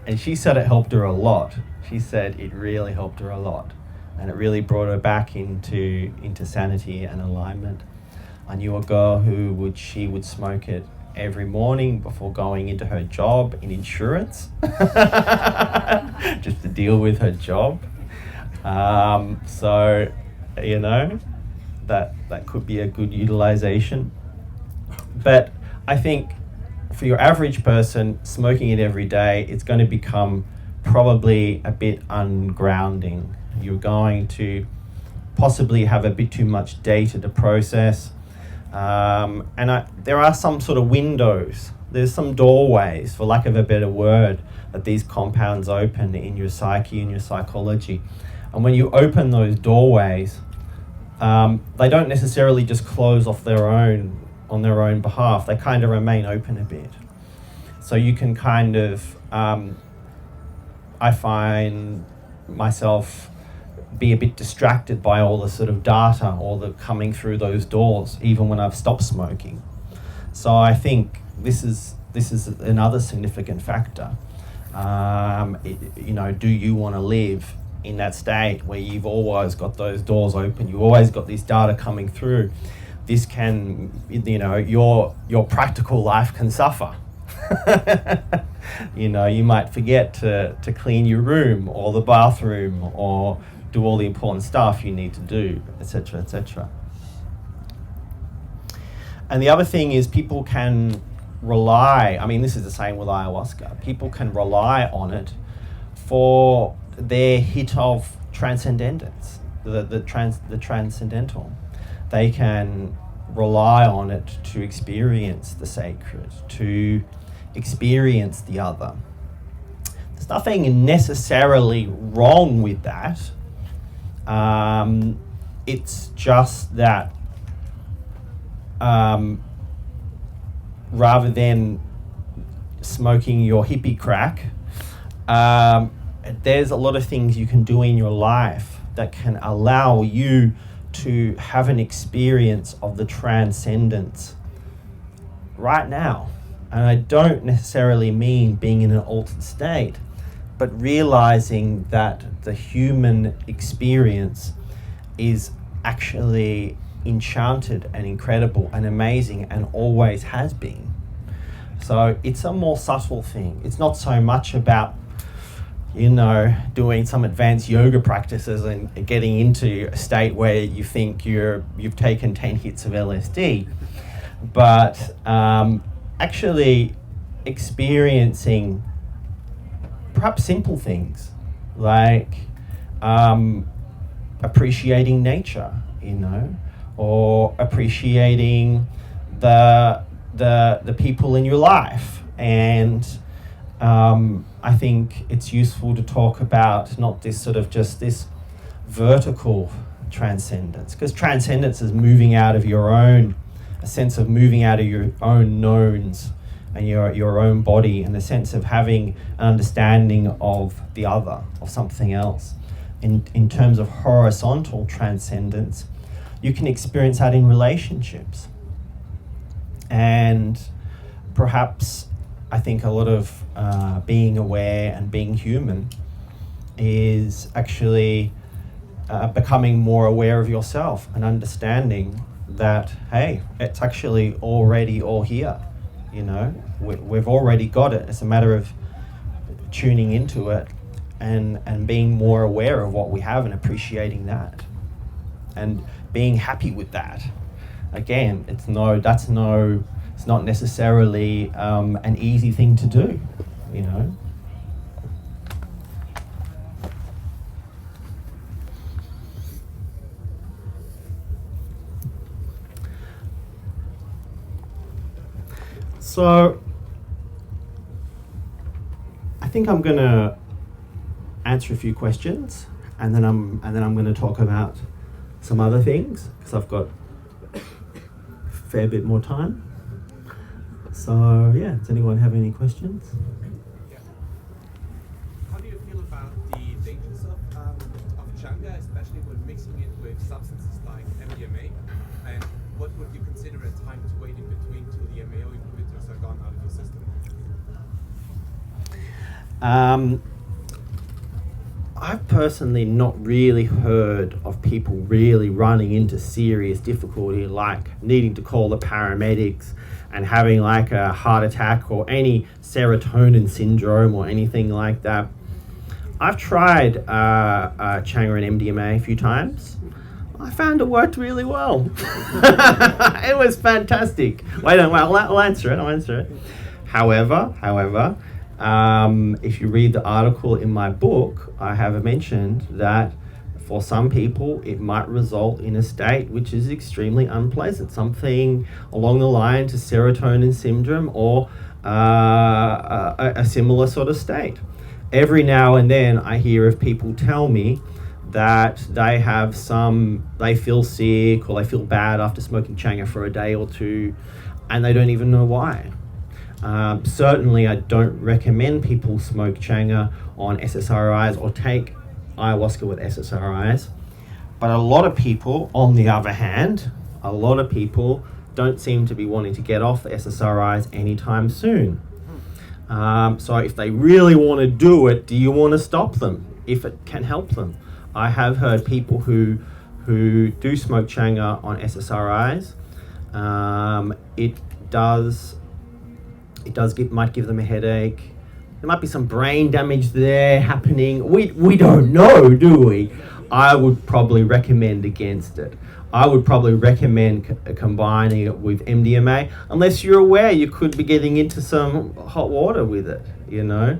And she said it helped her a lot. She said it really helped her a lot. And it really brought her back into sanity and alignment. I knew a girl who would smoke it every morning before going into her job in insurance, just to deal with her job. So, you know, that could be a good utilization. But I think for your average person, smoking it every day, it's going to become probably a bit ungrounding. You're going to possibly have a bit too much data to process. There are some sort of windows. There's some doorways, for lack of a better word, that these compounds open in your psyche and your psychology. And when you open those doorways, they don't necessarily just close off on their own behalf. They kind of remain open a bit. So you can kind of, I find myself be a bit distracted by all the sort of data, all the coming through those doors, even when I've stopped smoking. So I think this is another significant factor. Do you want to live in that state where you've always got those doors open, you've always got this data coming through? This can, your practical life can suffer. You might forget to clean your room or the bathroom or do all the important stuff you need to do, etc., etc. And the other thing is people can rely, this is the same with ayahuasca, people can rely on it for their hit of transcendence, the transcendental. They can rely on it to experience the sacred, to experience the other. There's nothing necessarily wrong with that. It's just that rather than smoking your hippie crack, there's a lot of things you can do in your life that can allow you to have an experience of the transcendence right now. And I don't necessarily mean being in an altered state, but realizing that the human experience is actually enchanted and incredible and amazing and always has been. So it's a more subtle thing. It's not so much about, doing some advanced yoga practices and getting into a state where you think you've taken 10 hits of LSD, but actually experiencing perhaps simple things like appreciating nature, or appreciating the people in your life. And I think it's useful to talk about not this sort of just this vertical transcendence, because transcendence is moving out of a sense of moving out of your own knowns and your own body, and the sense of having an understanding of the other, of something else. In terms of horizontal transcendence, you can experience that in relationships. And perhaps I think a lot of being aware and being human is actually becoming more aware of yourself and understanding that, hey, it's actually already all here. We've already got it. It's a matter of tuning into it and being more aware of what we have and appreciating that and being happy with that. Again, it's not necessarily an easy thing to do, So I think I'm going to answer a few questions, and then I'm going to talk about some other things, because I've got fair bit more time. So yeah, does anyone have any questions? Yeah. How do you feel about the dangers of Changa, especially when mixing it with substances like MDMA? And what would you consider a time to wait in between till the MAO inhibitors are gone out of your system? I've personally not really heard of people really running into serious difficulty, like needing to call the paramedics and having like a heart attack or any serotonin syndrome or anything like that. I've tried Changa and MDMA a few times. I found it worked really well. It was fantastic. I'll answer it. However, if you read the article in my book, I have mentioned that for some people it might result in a state which is extremely unpleasant, something along the lines of serotonin syndrome or a similar sort of state. Every now and then I hear of people tell me that they feel sick or they feel bad after smoking Changa for a day or two, and they don't even know why. Certainly I don't recommend people smoke Changa on SSRIs or take ayahuasca with SSRIs. But a lot of people, on the other hand, don't seem to be wanting to get off the SSRIs anytime soon. So if they really want to do it, do you want to stop them if it can help them? I have heard people who do smoke Changa on SSRIs. Might give them a headache. There might be some brain damage there happening. We don't know, do we? I would probably recommend against it. I would probably recommend combining it with MDMA, unless you're aware you could be getting into some hot water with it, you know.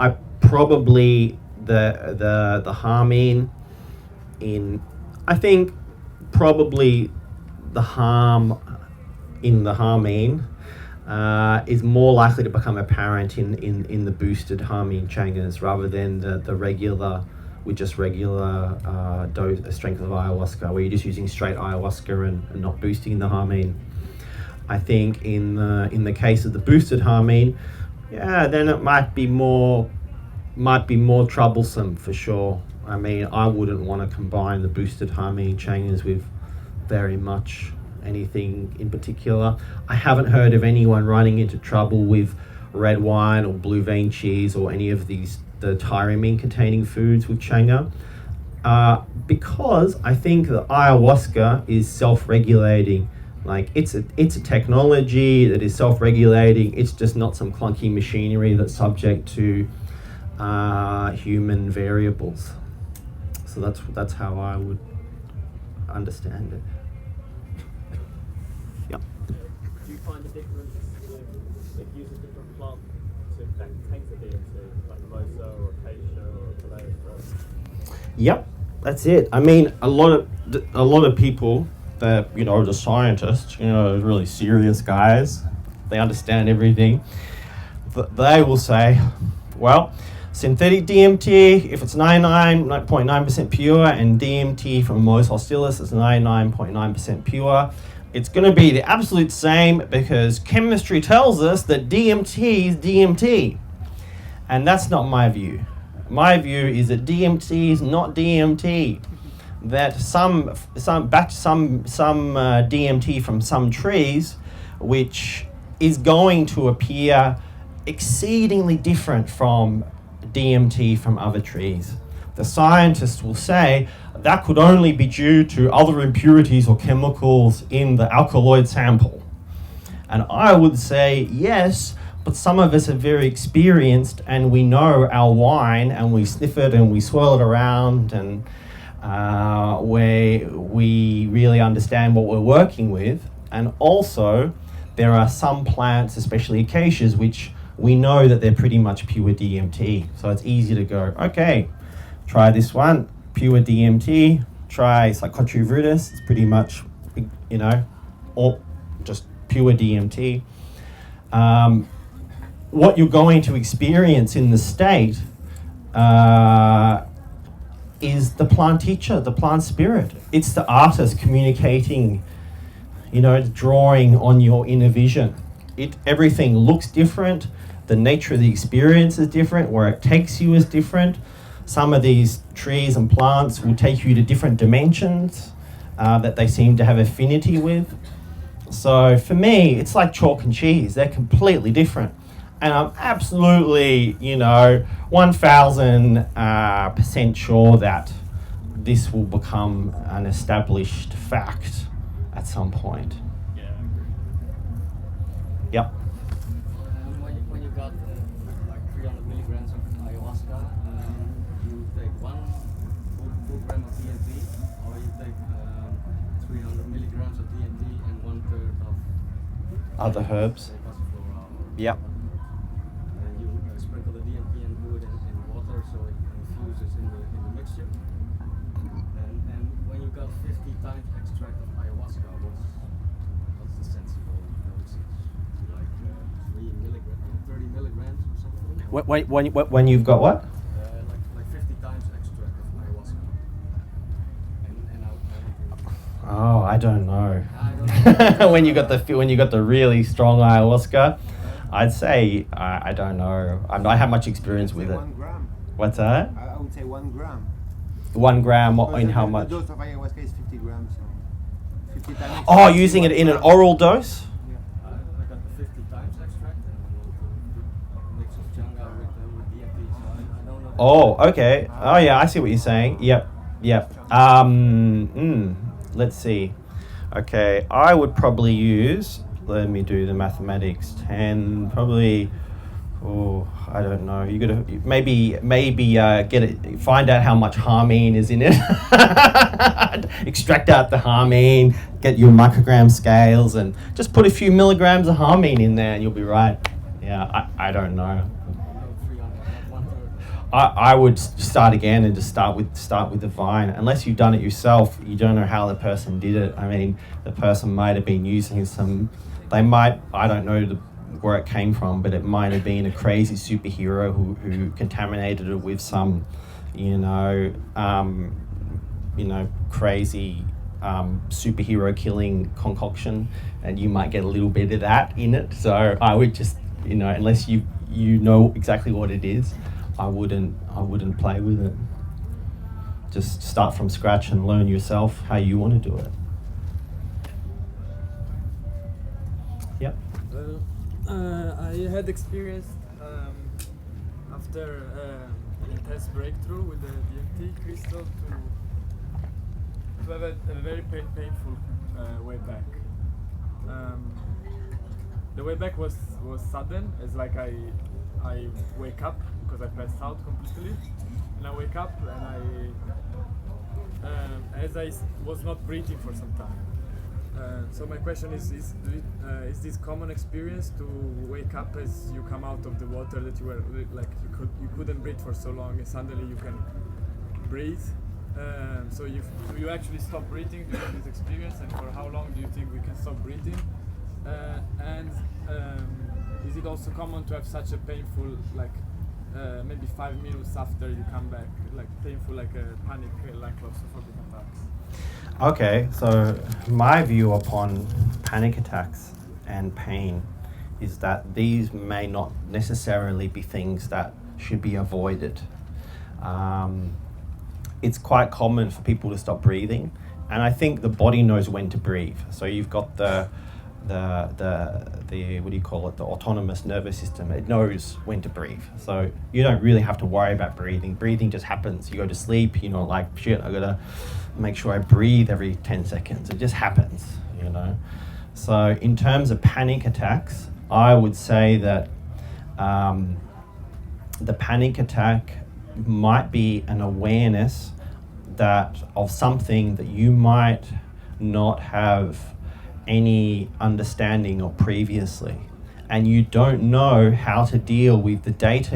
I probably, the harmine I think probably the harm in the harmine is more likely to become apparent in the boosted harmine Changas rather than the regular strength of ayahuasca, where you're just using straight ayahuasca and not boosting the harmine. I think in the case of the boosted harmine, then it might be more troublesome for sure. I mean, I wouldn't want to combine the boosted harmine Changas with very much anything in particular. I haven't heard of anyone running into trouble with red wine or blue vein cheese or any of the tyramine containing foods with Changa, because I think that ayahuasca is self-regulating. Like it's a technology that is self-regulating. It's just not some clunky machinery that's subject to human variables. So that's how I would understand it. Do you find a difference if you use a different plant that contains the DMT, like mimosa or acacia or paleo? Yep, that's it. I mean, a lot of people that, you know, the scientists, you know, really serious guys, they understand everything. They will say, well, synthetic DMT, if it's 99.9% pure, and DMT from Mos hostilis is 99.9% pure, it's going to be the absolute same because chemistry tells us that DMT is DMT. And that's not my view. My view is that DMT is not DMT. That some DMT from some trees, which is going to appear exceedingly different from DMT from other trees. The scientists will say that could only be due to other impurities or chemicals in the alkaloid sample. And I would say yes, but some of us are very experienced and we know our wine and we sniff it and we swirl it around and we really understand what we're working with. And also there are some plants, especially acacias, which we know that they're pretty much pure DMT. So it's easy to go, okay, try this one, pure DMT, try Psychotropic, it's pretty much, you know, all just pure DMT. What you're going to experience in the state is the plant teacher, the plant spirit. It's the artist communicating, It's drawing on your inner vision. Everything looks different. The nature of the experience is different. Where it takes you is different. Some of these trees and plants will take you to different dimensions that they seem to have affinity with. So for me, it's like chalk and cheese. They're completely different. And I'm absolutely, 1,000% sure that this will become an established fact at some point. Yeah, I agree. Yep. When you got like 300 milligrams of ayahuasca, you take full gram of DMT, or you take 300 milligrams of DMT and 1/3 of Other herbs. Yep. And you sprinkle the DMT and do it in water so it infuses in the mixture. And when you got 50 times extract of ayahuasca, what's the sensible dosage? Like 3 milligrams, 30 milligrams or something? When you've got what? Like 50 times extract of ayahuasca. And Oh, I don't know. I don't know. when you got the really strong ayahuasca, I'd say I don't know. I don't have much experience with it. 1 gram. What's that? I would say 1 gram. 1 gram Because in the- how the much? dose of ayahuasca is 50 grams. So 50 times. Oh, using it in an oral dose? Yeah. I got the 50 times extract and a mix of Changa with DMT, so I don't know. Oh, okay. Oh, yeah, I see what you're saying. Yep. Let's see. Okay, I would probably use, let me do the mathematics, 10, probably, I don't know. You gotta maybe get it, find out how much harmine is in it. Extract out the harmine, get your microgram scales, and just put a few milligrams of harmine in there, and you'll be right. Yeah, I don't know. 300, not 1/3. I would start again and just start with the vine. Unless you've done it yourself, you don't know how the person did it. I mean, the person might have been using I don't know where it came from, but it might have been a crazy superhero who contaminated it with some, crazy superhero killing concoction, and you might get a little bit of that in it. So I would just, unless you know exactly what it is, I wouldn't play with it. Just start from scratch and learn yourself how you want to do it. Yep. I had experience after an intense breakthrough with the DMT crystal to have a very painful way back. The way back was sudden. It's like I wake up because I passed out completely, and I wake up and as I was not breathing for some time. So my question is this common experience to wake up as you come out of the water that you were like you couldn't breathe for so long and suddenly you can breathe? So do you actually stop breathing during this experience, and for how long do you think we can stop breathing? And is it also common to have such a painful, maybe 5 minutes after you come back, painful, like a panic, like claustrophobic attacks? Okay, so my view upon panic attacks and pain is that these may not necessarily be things that should be avoided. It's quite common for people to stop breathing, and I think the body knows when to breathe. So you've got the what do you call it, the autonomous nervous system. It knows when to breathe, so you don't really have to worry about breathing just happens. You go to sleep, you're not like, shit, I gotta make sure I breathe every 10 seconds. It just happens, so in terms of panic attacks, I would say that the panic attack might be an awareness of something that you might not have any understanding of previously, and you don't know how to deal with the data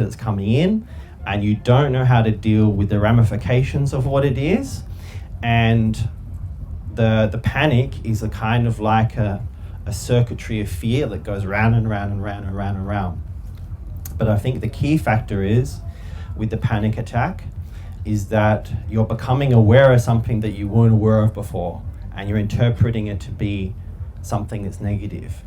that's coming in, and you don't know how to deal with the ramifications of what it is, and the panic is a kind of like a circuitry of fear that goes round and round and round and round and round. But I think the key factor is with the panic attack is that you're becoming aware of something that you weren't aware of before, and you're interpreting it to be something that's negative.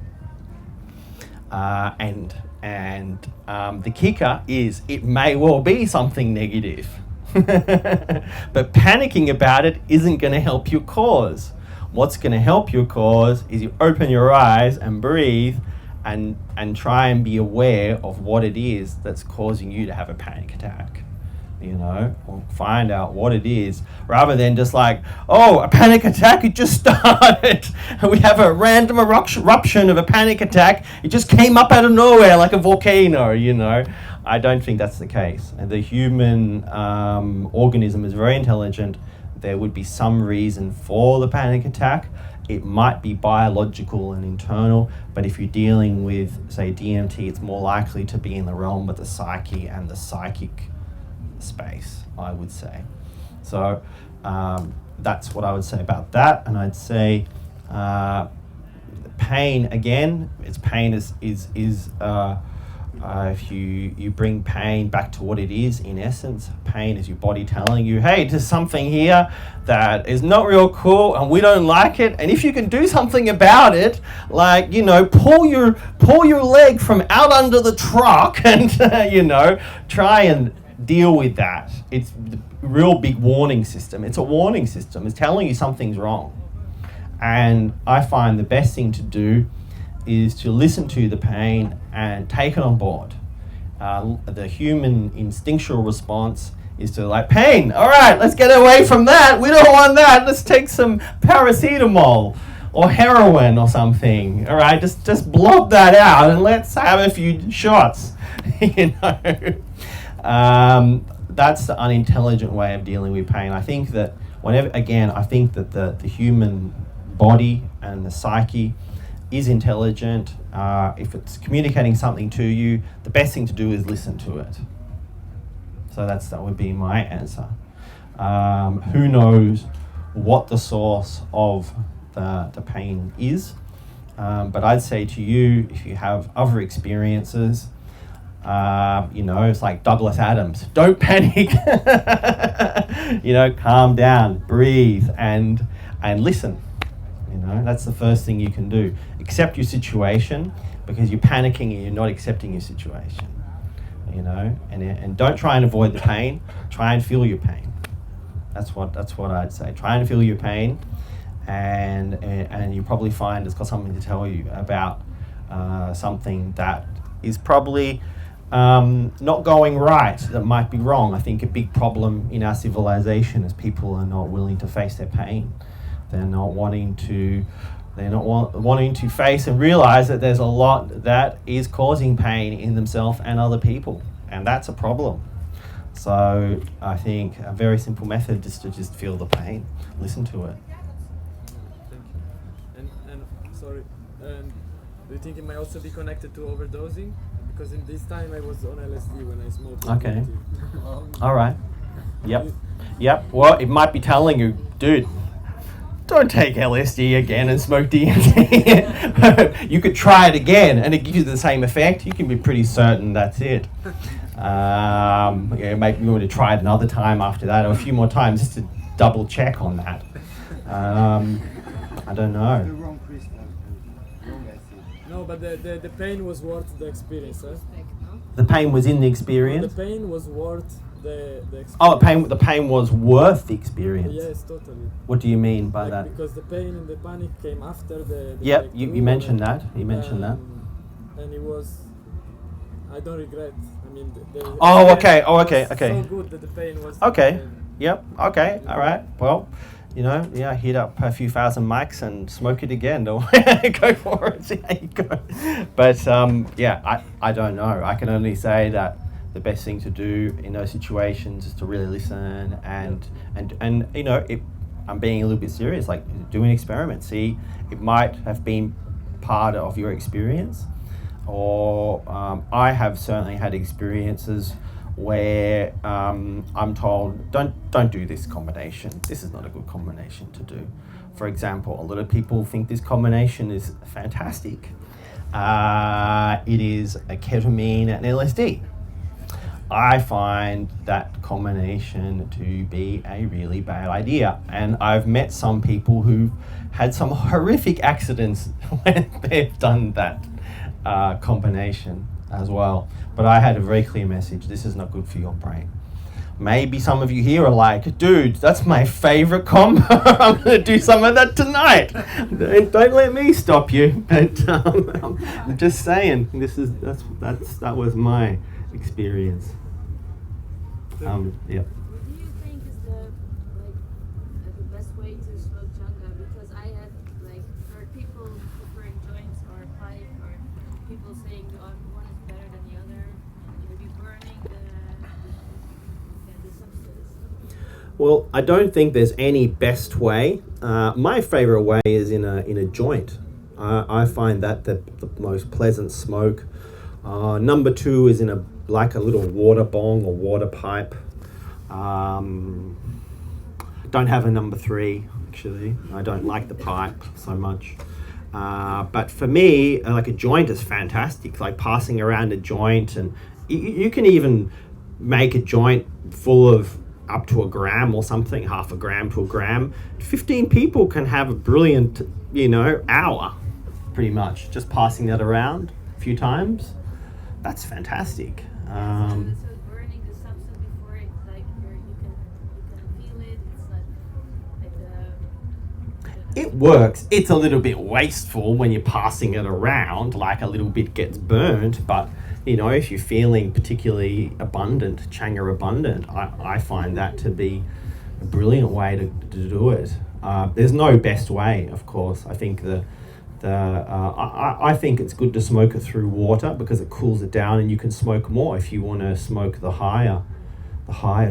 And the kicker is it may well be something negative. But panicking about it isn't going to help your cause. What's going to help your cause is you open your eyes and breathe and try and be aware of what it is that's causing you to have a panic attack. You know, or find out what it is, rather than just like, oh, a panic attack, it just started. We have a random eruption of a panic attack. It just came up out of nowhere like a volcano, you know. I don't think that's the case. And the human organism is very intelligent. There would be some reason for the panic attack. It might be biological and internal, but if you're dealing with, say, DMT, it's more likely to be in the realm of the psyche and the psychic space, I would say. So that's what I would say about that. And I'd say pain, again, pain is if you bring pain back to what it is, in essence, pain is your body telling you, hey, there's something here that is not real cool and we don't like it, and if you can do something about it, like, you know, pull your leg from out under the truck and you know, try and deal with that. It's the real big warning system. It's a warning system. It's telling you something's wrong. And I find the best thing to do is to listen to the pain and take it on board. The human instinctual response is to like, pain, all right, let's get away from that. We don't want that. Let's take some paracetamol or heroin or something. All right, just blob that out and let's have a few shots. You know. That's the unintelligent way of dealing with pain. I think that I think that the human body and the psyche is intelligent. If it's communicating something to you, the best thing to do is listen to it. So that would be my answer. Who knows what the source of the pain is? But I'd say to you, if you have other experiences, you know, it's like Douglas Adams. Don't panic. You know, calm down, breathe, and listen. You know, that's the first thing you can do. Accept your situation, because you're panicking and you're not accepting your situation. You know, and don't try and avoid the pain. Try and feel your pain. That's what I'd say. Try and feel your pain, and you probably find it's got something to tell you about something that is probably not going right, that might be wrong. I think a big problem in our civilization is people are not willing to face their pain. They're not wanting to face and realize that there's a lot that is causing pain in themselves and other people, and that's a problem. So I think a very simple method is to just feel the pain, listen to it. Thank you. And sorry, do you think it might also be connected to overdosing? Because in this time I was on LSD when I smoked. Okay. All right. Yep. Well, it might be telling you, dude, don't take LSD again and smoke DMT. You could try it again and it gives you the same effect. You can be pretty certain that's it. Maybe you want to try it another time after that, or a few more times, just to double check on that. I don't know. The wrong crystal. Wrong acid. No, but the pain was worth the experience, huh? The pain was in the experience? The pain was worth the experience. Oh, the pain was worth the experience? Yes, totally. What do you mean by that? Because the pain and the panic came after the Yep, you mentioned that. You mentioned that. And it was, I don't regret. I mean, okay. So good that the pain was. Okay. Yep. Okay. All right. Well, you know, yeah, heat up a few thousand mics and smoke it again. Don't go for it. See how you go. But I don't know. I can only say that the best thing to do in those situations is to really listen and you know, I'm being a little bit serious. Like, do an experiment. See, it might have been part of your experience, or I have certainly had experiences where I'm told, don't do this combination. This is not a good combination to do. For example, a lot of people think this combination is fantastic. It is a ketamine and LSD. I find that combination to be a really bad idea. And I've met some people who've had some horrific accidents when they've done that combination as well. But I had a very clear message: this is not good for your brain. Maybe some of you here are like, dude, that's my favorite combo. I'm going to do some of that tonight. Don't let me stop you. But I'm just saying, that was my experience. Yeah. What do you think is the best way to smoke Changa? Because I have heard people preferring joints or pipe, or people saying one is better than the other. Maybe burning the substance. Well, I don't think there's any best way. My favorite way is in a joint. I find that the most pleasant smoke. Number two is in a little water bong or water pipe. Don't have a number three, actually. I don't like the pipe so much. But for me, a joint is fantastic. Like passing around a joint, and you can even make a joint full of up to a gram or something, half a gram to a gram. 15 people can have a brilliant, hour, pretty much, just passing that around a few times. That's fantastic. So burning the substance before it, you can feel it. It's It works. It's a little bit wasteful when you're passing it around, like a little bit gets burnt, but if you're feeling particularly abundant, Changa abundant, I find that to be a brilliant way to do it. There's no best way, of course. I think I think it's good to smoke it through water because it cools it down, and you can smoke more if you want to smoke the higher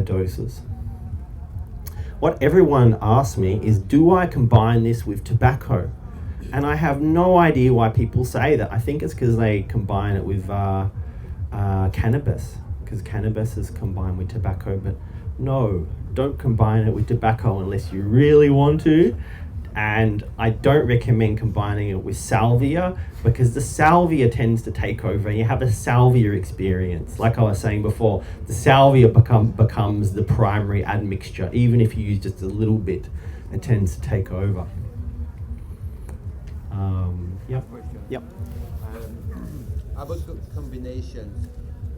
doses. What everyone asks me is, do I combine this with tobacco? And I have no idea why people say that. I think it's because they combine it with cannabis, because cannabis is combined with tobacco. But no, don't combine it with tobacco unless you really want to. And I don't recommend combining it with salvia, because the salvia tends to take over and you have a salvia experience. Like I was saying before, the salvia becomes the primary admixture. Even if you use just a little bit, it tends to take over. Yep. About combinations,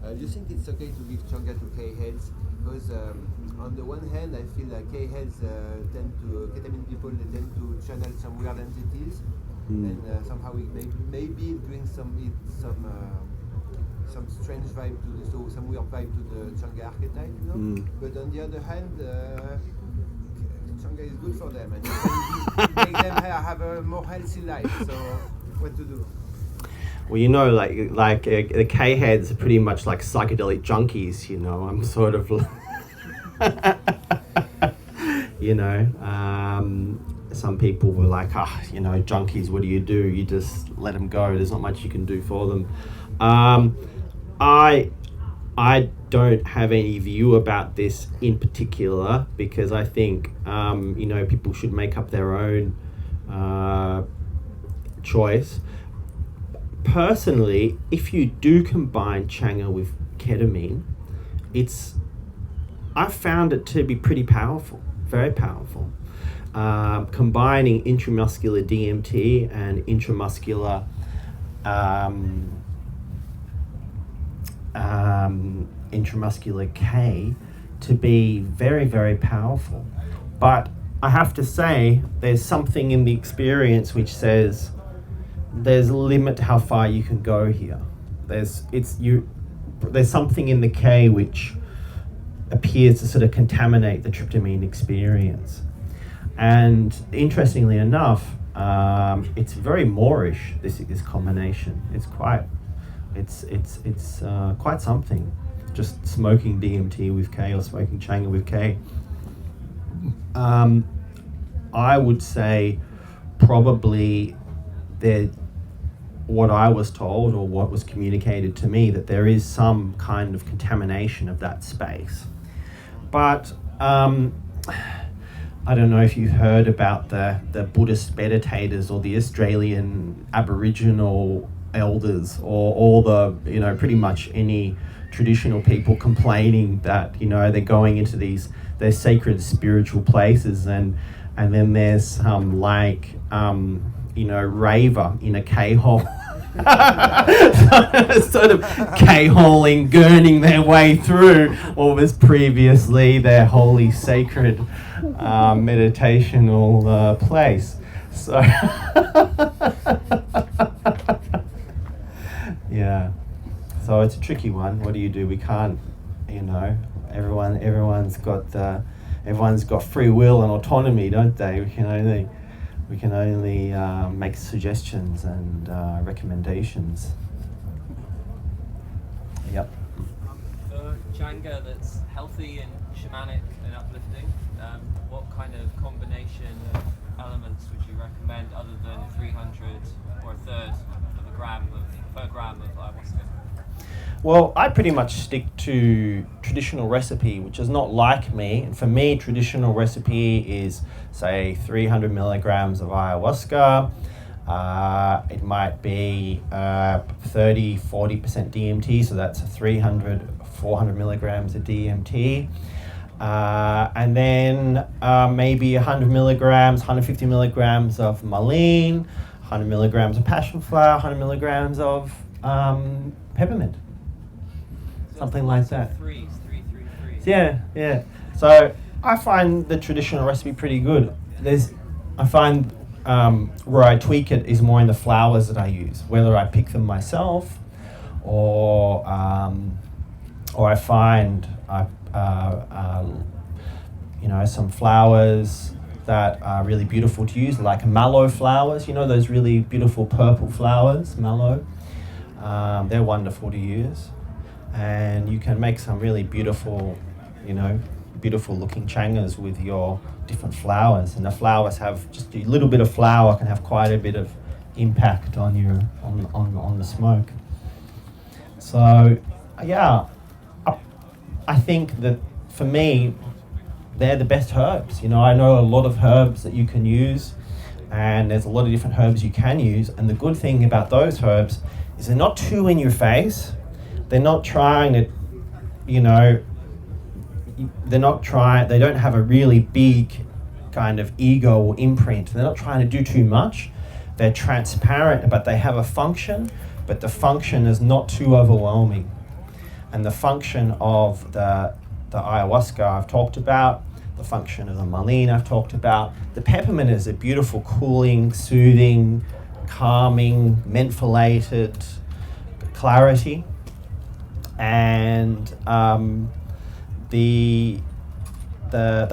do you think it's okay to give Changa to K-heads? Because on the one hand, I feel like K-heads ketamine people, they tend to channel some weird entities, and somehow it maybe bring some strange vibe some weird vibe to the Changa archetype, But on the other hand, Changa is good for them, and you can make them have a more healthy life. So, what to do? Well, the K-heads are pretty much like psychedelic junkies, I'm sort of, some people were like, junkies, what do? You just let them go. There's not much you can do for them. I don't have any view about this in particular, because I think, people should make up their own choice. Personally, if you do combine Changa with ketamine, I've found it to be pretty powerful, very powerful. Combining intramuscular DMT and intramuscular intramuscular K to be very, very powerful. But I have to say, there's something in the experience which says there's a limit to how far you can go here. There's something in the K which appears to sort of contaminate the tryptamine experience. And interestingly enough, it's very Moorish, this combination. It's quite something. Just smoking DMT with K or smoking Changa with K. I would say probably what I was told, or what was communicated to me, that there is some kind of contamination of that space. But I don't know if you've heard about the Buddhist meditators or the Australian Aboriginal elders or all the, pretty much any traditional people complaining that, they're going into their sacred spiritual places, and then there's some raver in a K-hole. Sort of K-holing, gurning their way through what was previously their holy, sacred meditational place. So, yeah. So it's a tricky one. What do you do? We can't, everyone's got free will and autonomy, don't they? We can only make suggestions and recommendations. Yep. For Changa that's healthy and shamanic and uplifting, what kind of combination of elements would you recommend other than 300 or a third of a gram per gram of ayahuasca? Well, I pretty much stick to traditional recipe, which is not like me. And for me, traditional recipe is, say, 300 milligrams of ayahuasca. It might be 30, 40% DMT, so that's 300, 400 milligrams of DMT. And then maybe 100 milligrams, 150 milligrams of malin, 100 milligrams of passion flower, 100 milligrams of peppermint. Something like that. Three. Yeah. So I find the traditional recipe pretty good. I find where I tweak it is more in the flowers that I use, whether I pick them myself or I find some flowers that are really beautiful to use, like mallow flowers. Those really beautiful purple flowers, mallow. They're wonderful to use. And you can make some really beautiful, beautiful looking changas with your different flowers. And the flowers have just a little bit of flower can have quite a bit of impact on on the smoke. So, yeah, I think that for me, they're the best herbs. I know a lot of herbs that you can use, and there's a lot of different herbs you can use. And the good thing about those herbs is they're not too in your face. They're not trying to, they don't have a really big kind of ego or imprint. They're not trying to do too much. They're transparent, but they have a function, but the function is not too overwhelming. And the function of the ayahuasca I've talked about, the function of the malin I've talked about. The peppermint is a beautiful, cooling, soothing, calming, mentholated clarity. And the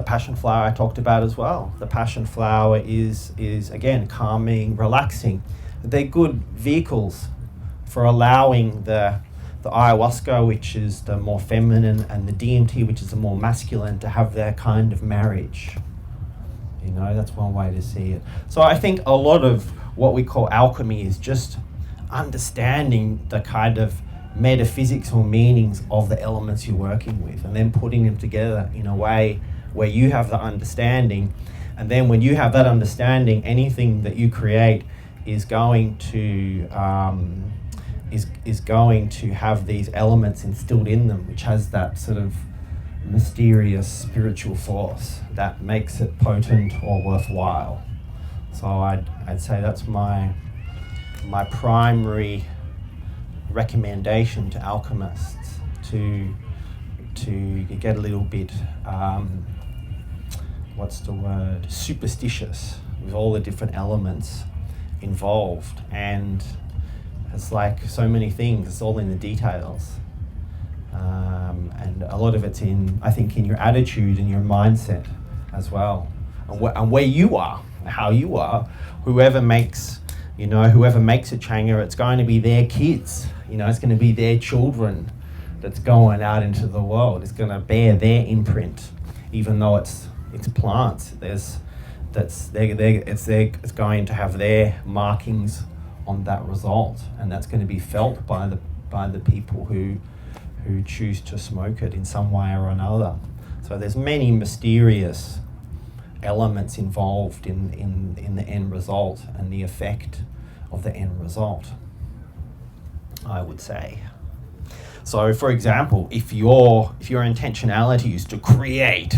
passion flower I talked about as well. The passion flower is again calming, relaxing. They're good vehicles for allowing the ayahuasca, which is the more feminine, and the DMT, which is the more masculine, to have their kind of marriage. That's one way to see it. So I think a lot of what we call alchemy is just understanding the kind of metaphysics or meanings of the elements you're working with, and then putting them together in a way where you have the understanding. And then when you have that understanding, anything that you create is going to is going to have these elements instilled in them, which has that sort of mysterious spiritual force that makes it potent or worthwhile. So I'd say that's my primary recommendation to alchemists, to get a little bit superstitious with all the different elements involved. And it's like so many things, it's all in the details, and a lot of it's in your attitude and your mindset as well, and where you are, how you are. Whoever makes a Changa, it's going to be their kids. It's going to be their children that's going out into the world. It's going to bear their imprint, even though it's plants. It's going to have their markings on that result, and that's going to be felt by the people who choose to smoke it in some way or another. So there's many mysterious elements involved in the end result and the effect of the end result. I would say. So, for example, if your intentionality is to create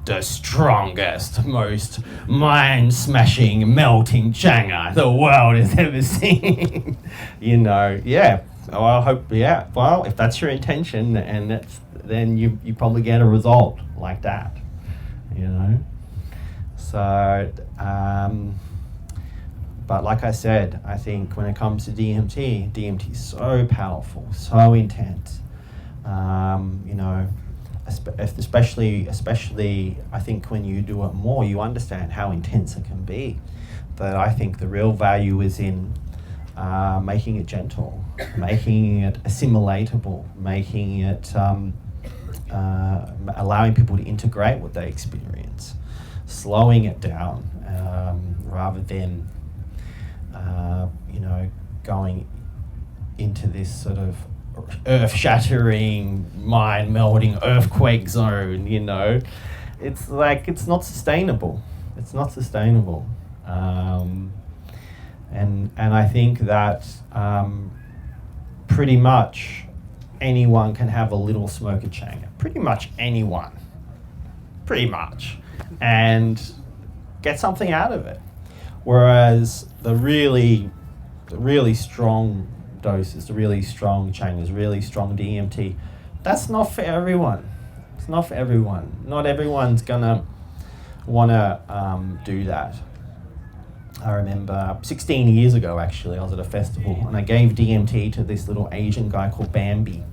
the strongest, most mind-smashing, melting Changa the world has ever seen, well, I hope, well, if that's your intention, and then you probably get a result like that, So, but like I said, I think when it comes to DMT is so powerful, so intense. Especially I think when you do it more, you understand how intense it can be. But I think the real value is in making it gentle, making it assimilatable, making it allowing people to integrate what they experience, slowing it down rather than going into this sort of earth-shattering, mind-melting earthquake zone. It's like it's not sustainable. And I think that pretty much anyone can have a little smoke of Changa. Pretty much anyone. And get something out of it. Whereas the really strong doses, the really strong Changas, really strong DMT, that's not for everyone. It's not for everyone. Not everyone's gonna wanna do that. I remember 16 years ago, actually, I was at a festival and I gave DMT to this little Asian guy called Bambi,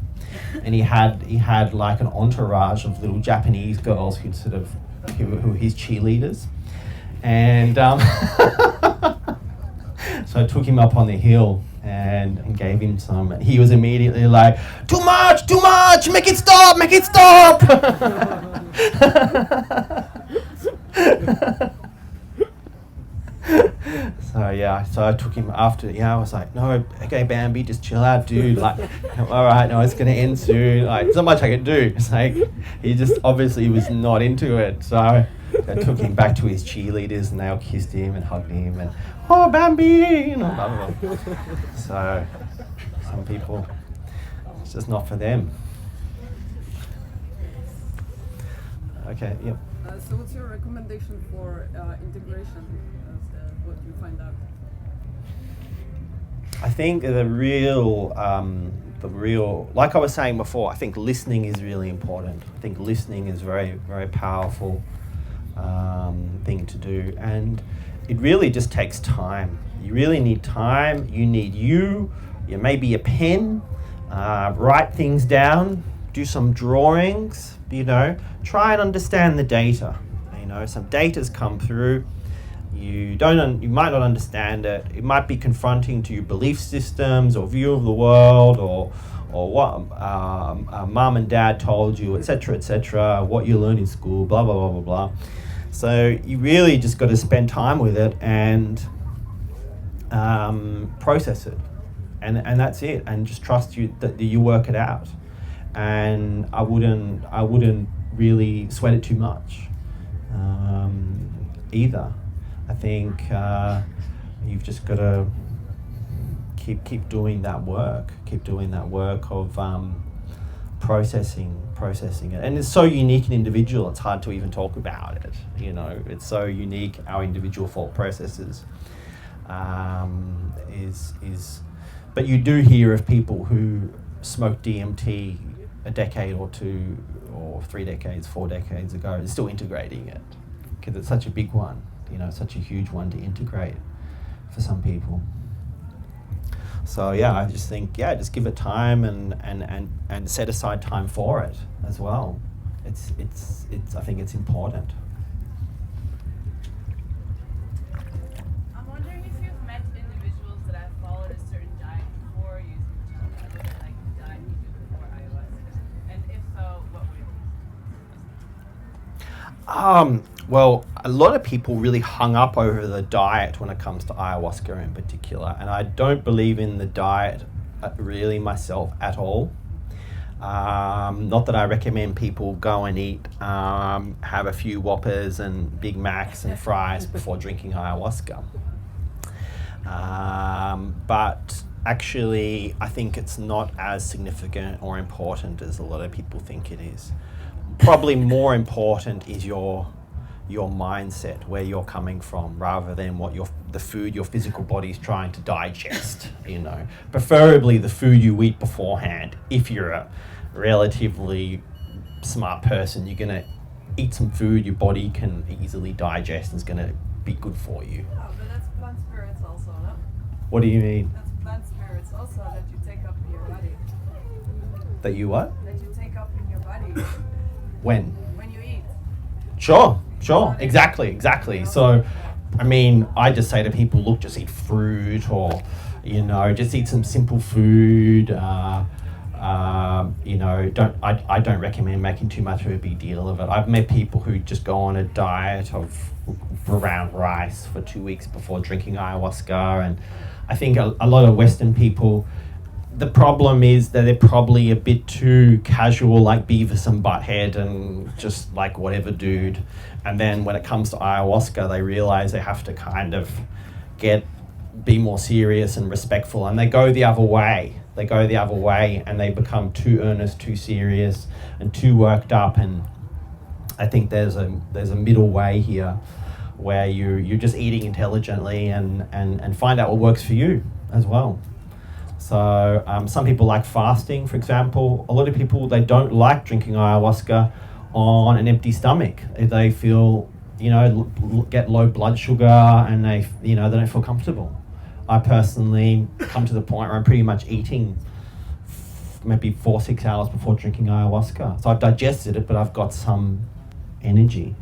and he had like an entourage of little Japanese girls who were his cheerleaders, and so I took him up on the hill and gave him some, and he was immediately like, too much, make it stop. So I took him after, I was like, no, okay, Bambi, just chill out, dude. Like, all right, no, it's going to end soon. Like, there's not much I can do. It's like, he just obviously was not into it. So I took him back to his cheerleaders and they all kissed him and hugged him and, oh, Bambi, blah, blah, blah. So some people, it's just not for them. Okay, yep. So what's your recommendation for integration? What you find out? I think the real, like I was saying before, I think listening is really important. I think listening is very, very powerful thing to do, and it really just takes time. You really need time. You need maybe a pen, write things down, do some drawings, try and understand the data. Some data's come through. You might not understand it. It might be confronting to your belief systems or view of the world or what mum and dad told you, etc., what you learn in school, blah, blah, blah, blah, blah. So you really just got to spend time with it and process it. And that's it. And just trust that you work it out. And I wouldn't really sweat it too much either. I think you've just got to keep doing that work. Keep doing that work of processing it. And it's so unique and individual, it's hard to even talk about it. It's so unique, our individual thought processes. But you do hear of people who smoked DMT a decade or two or 3 decades, 4 decades ago, and still integrating it because it's such a big one, such a huge one to integrate for some people. So I just think just give it time and set aside time for it as well. It's I think it's important. I'm wondering if you've met individuals that have followed a certain diet before using Changa, like the diet you did before ayahuasca, and if so, what were these? Well, a lot of people really hung up over the diet when it comes to ayahuasca in particular, and I don't believe in the diet really myself at all. Not that I recommend people go and eat, have a few Whoppers and Big Macs and fries before drinking ayahuasca. But actually, I think it's not as significant or important as a lot of people think it is. Probably more important is your mindset, where you're coming from, rather than what the food your physical body is trying to digest. Preferably the food you eat beforehand. If you're a relatively smart person, you're gonna eat some food your body can easily digest and is gonna be good for you. Oh, but that's plant spirits also, no? What do you mean? That's plant spirits also that you take up in your body. That you what? That you take up in your body When? when you eat. Sure, exactly. So, I mean, I just say to people, look, just eat fruit, or, just eat some simple food. I don't recommend making too much of a big deal of it. I've met people who just go on a diet of brown rice for 2 weeks before drinking ayahuasca, and I think a lot of Western people, the problem is that they're probably a bit too casual, like Beavis and Butthead, and just like whatever dude. And then when it comes to ayahuasca, they realize they have to kind of be more serious and respectful, and they go the other way. And they become too earnest, too serious, and too worked up. And I think there's a middle way here, where you're just eating intelligently and find out what works for you as well. So some people like fasting, for example. A lot of people, they don't like drinking ayahuasca on an empty stomach. They feel, get low blood sugar, and they don't feel comfortable. I personally come to the point where I'm pretty much eating maybe 4-6 hours before drinking ayahuasca. So I've digested it, but I've got some energy,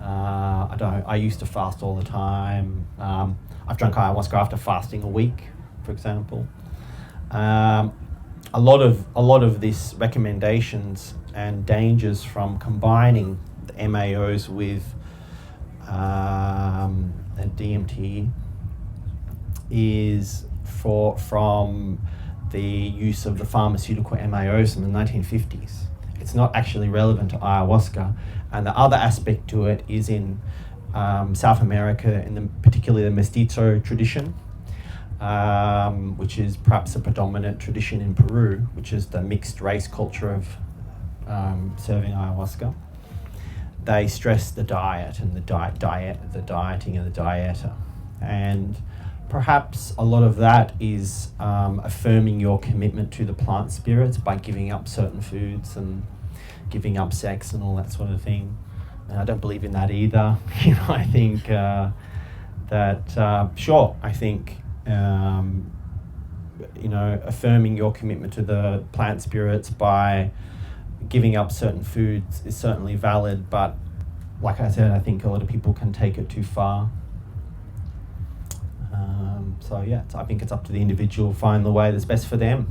I used to fast all the time. I've drunk ayahuasca after fasting a week, for example. A lot of these recommendations and dangers from combining the MAOs with a DMT is from the use of the pharmaceutical MAOs in the 1950s. It's not actually relevant to ayahuasca. And the other aspect to it is in South America, particularly the mestizo tradition, which is perhaps a predominant tradition in Peru, which is the mixed race culture of serving ayahuasca. They stress the diet and the dieting and the dieta. And perhaps a lot of that is affirming your commitment to the plant spirits by giving up certain foods and giving up sex and all that sort of thing. And I don't believe in that either. I think affirming your commitment to the plant spirits by giving up certain foods is certainly valid, but like I said, I think a lot of people can take it too far. So I think it's up to the individual to find the way that's best for them.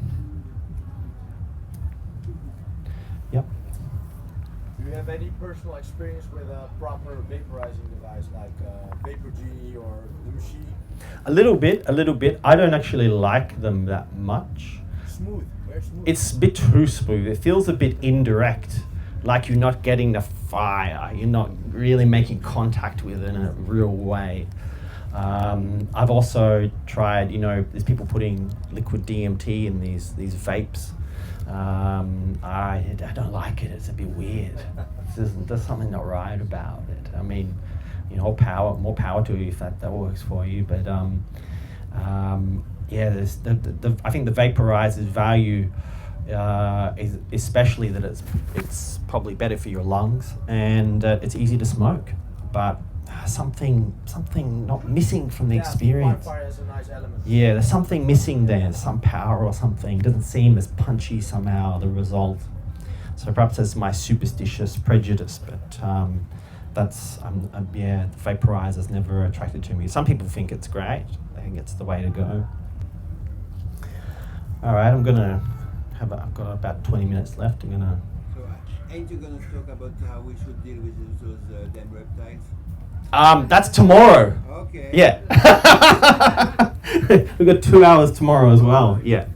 Yep. Do you have any personal experience with a proper vaporizing device like Vapor Genie or Lushi? A little bit. I don't actually like them that much. Smooth, very smooth. It's a bit too smooth. It feels a bit indirect, like you're not getting the fire. You're not really making contact with it in a real way. I've also tried, there's people putting liquid DMT in these vapes. I don't like it. It's a bit weird. There's something not right about it. I mean, more power to you if that works for you. But there's I think the vaporizer's value is especially that it's probably better for your lungs, and it's easy to smoke. But something not missing from the experience. Bonfire has a nice element. Yeah, there's something missing there, some power or something. It doesn't seem as punchy somehow, the result. So perhaps that's my superstitious prejudice, but the vaporizer's never attracted to me. Some people think it's great. I think it's the way to go. All right, I've got about 20 minutes left. So ain't you gonna talk about how we should deal with those damn reptiles? That's tomorrow. Okay. Yeah. We've got 2 hours tomorrow as well. Yeah.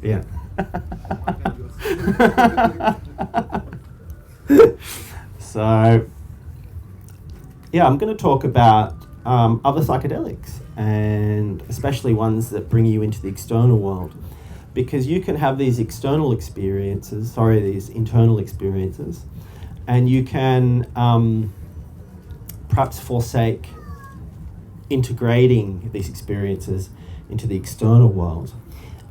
So, I'm going to talk about other psychedelics and especially ones that bring you into the external world. Because you can have these these internal experiences, and you can perhaps forsake integrating these experiences into the external world.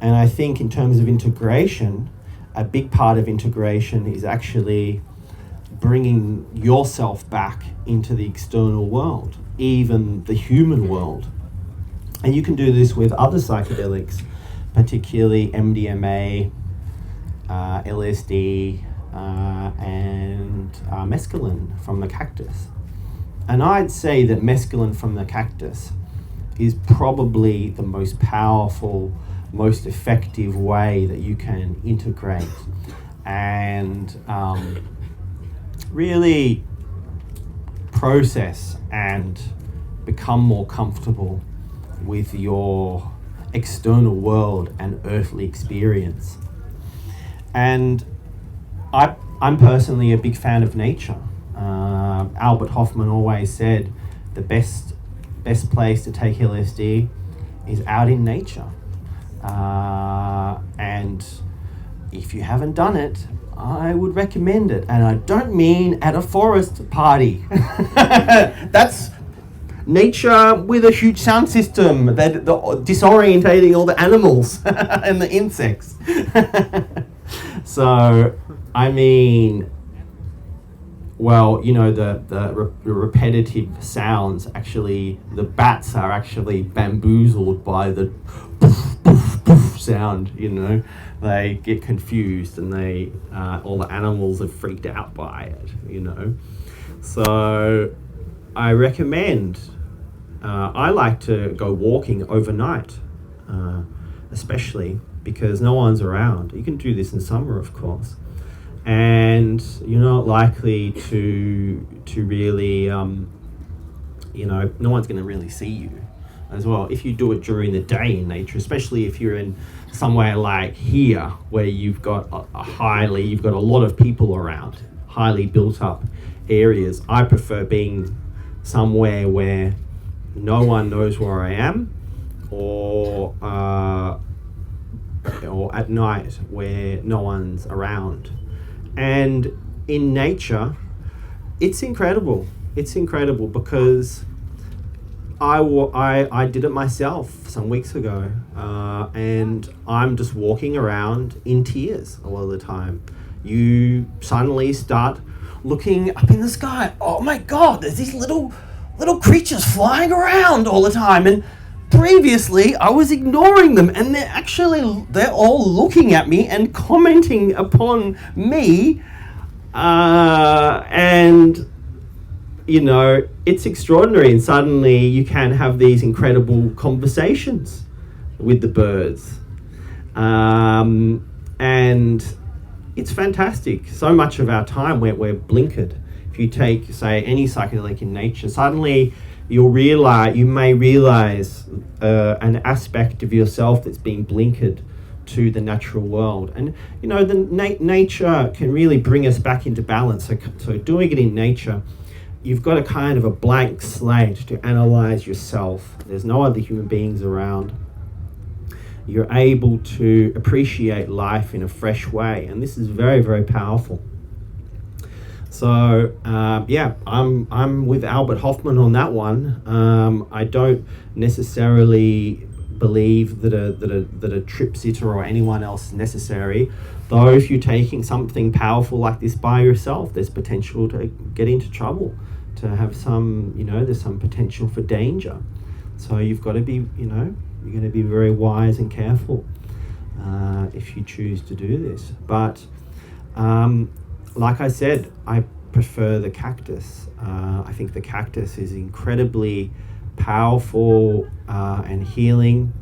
And I think in terms of integration, a big part of integration is actually bringing yourself back into the external world, even the human world. And you can do this with other psychedelics, particularly MDMA, LSD, and mescaline from the cactus. And I'd say that mescaline from the cactus is probably the most powerful, most effective way that you can integrate and really process and become more comfortable with your external world and earthly experience. And I'm personally a big fan of nature. Albert Hoffman always said the best place to take LSD is out in nature. And if you haven't done it, I would recommend it. And I don't mean at a forest party. That's nature with a huge sound system that disorientating all the animals and the insects. So, I mean, well, you know, the repetitive sounds, actually, the bats are actually bamboozled by the poof, poof, poof sound, you know. They get confused and all the animals are freaked out by it, you know. So I recommend, I like to go walking overnight, especially because no one's around. You can do this in summer, of course. And you're not likely to really, you know, no one's going to really see you as well. If you do it during the day in nature, especially if you're in somewhere like here, where you've got you've got a lot of people around, highly built up areas. I prefer being somewhere where no one knows where I am, or at night where no one's around. And in nature, it's incredible. It's incredible because I did it myself some weeks ago, and I'm just walking around in tears a lot of the time. You suddenly start looking up in the sky. Oh my God, there's these little creatures flying around all the time. And previously, I was ignoring them, and they're all looking at me and commenting upon me, and you know, it's extraordinary. And suddenly, you can have these incredible conversations with the birds, and it's fantastic. So much of our time we're blinkered. If you take, say, any psychedelic in nature, suddenly you may realize an aspect of yourself that's being blinkered to the natural world. And you know, the nature can really bring us back into balance. So doing it in nature, you've got a kind of a blank slate to analyze yourself. There's no other human beings around. You're able to appreciate life in a fresh way, and this is very, very powerful. So yeah, I'm with Albert Hoffman on that one. I don't necessarily believe that a trip sitter or anyone else is necessary. Though if you're taking something powerful like this by yourself, there's potential to get into trouble, to have some, you know, there's some potential for danger. So you've got to be, you know, you're going to be very wise and careful if you choose to do this. But like I said, I prefer the cactus. I think the cactus is incredibly powerful and healing.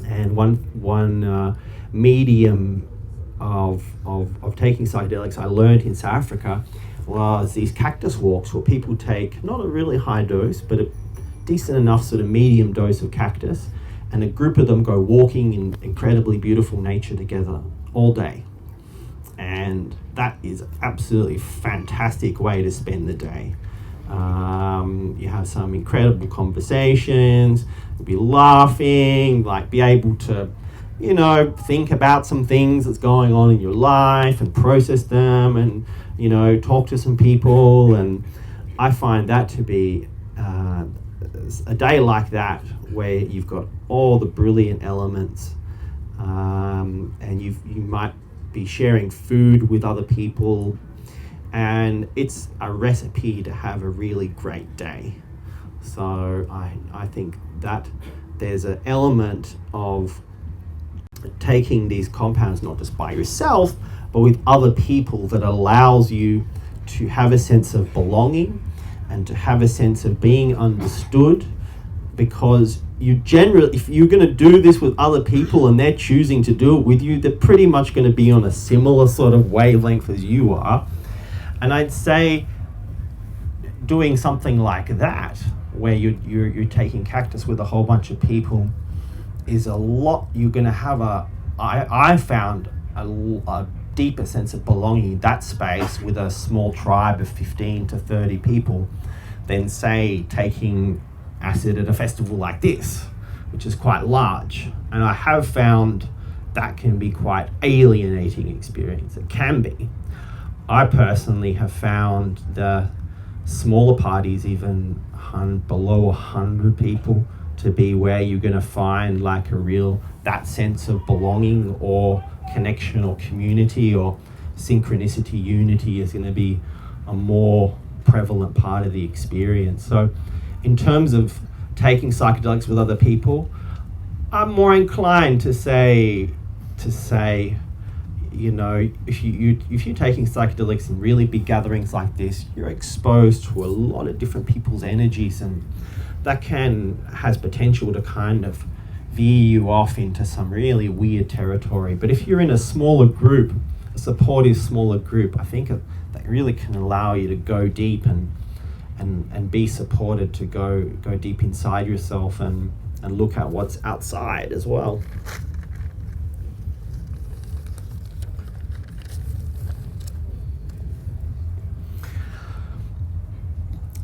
And one medium of taking psychedelics I learned in South Africa was these cactus walks, where people take not a really high dose, but a decent enough sort of medium dose of cactus, and a group of them go walking in incredibly beautiful nature together all day. And that is absolutely fantastic way to spend the day. You have some incredible conversations, you'll be laughing, like be able to, you know, think about some things that's going on in your life and process them and, you know, talk to some people. And I find that to be a day like that where you've got all the brilliant elements, and you might be sharing food with other people, and it's a recipe to have a really great day. So I think that there's an element of taking these compounds not just by yourself but with other people that allows you to have a sense of belonging and to have a sense of being understood, because you generally, if you're going to do this with other people and they're choosing to do it with you, they're pretty much going to be on a similar sort of wavelength as you are. And I'd say doing something like that, where you're taking cactus with a whole bunch of people, is a lot. You're going to have I found a deeper sense of belonging in that space with a small tribe of 15 to 30 people than, say, taking acid at a festival like this, which is quite large. And I have found that can be quite alienating experience. It can be. I personally have found the smaller parties, even below 100 people, to be where you're going to find like a real, that sense of belonging or connection or community or synchronicity, unity is going to be a more prevalent part of the experience. So in terms of taking psychedelics with other people, I'm more inclined to say, you know, if you're taking psychedelics in really big gatherings like this, you're exposed to a lot of different people's energies, and that has potential to kind of veer you off into some really weird territory. But if you're in a smaller group, a supportive smaller group, I think that really can allow you to go deep and be supported to go deep inside yourself and look at what's outside as well.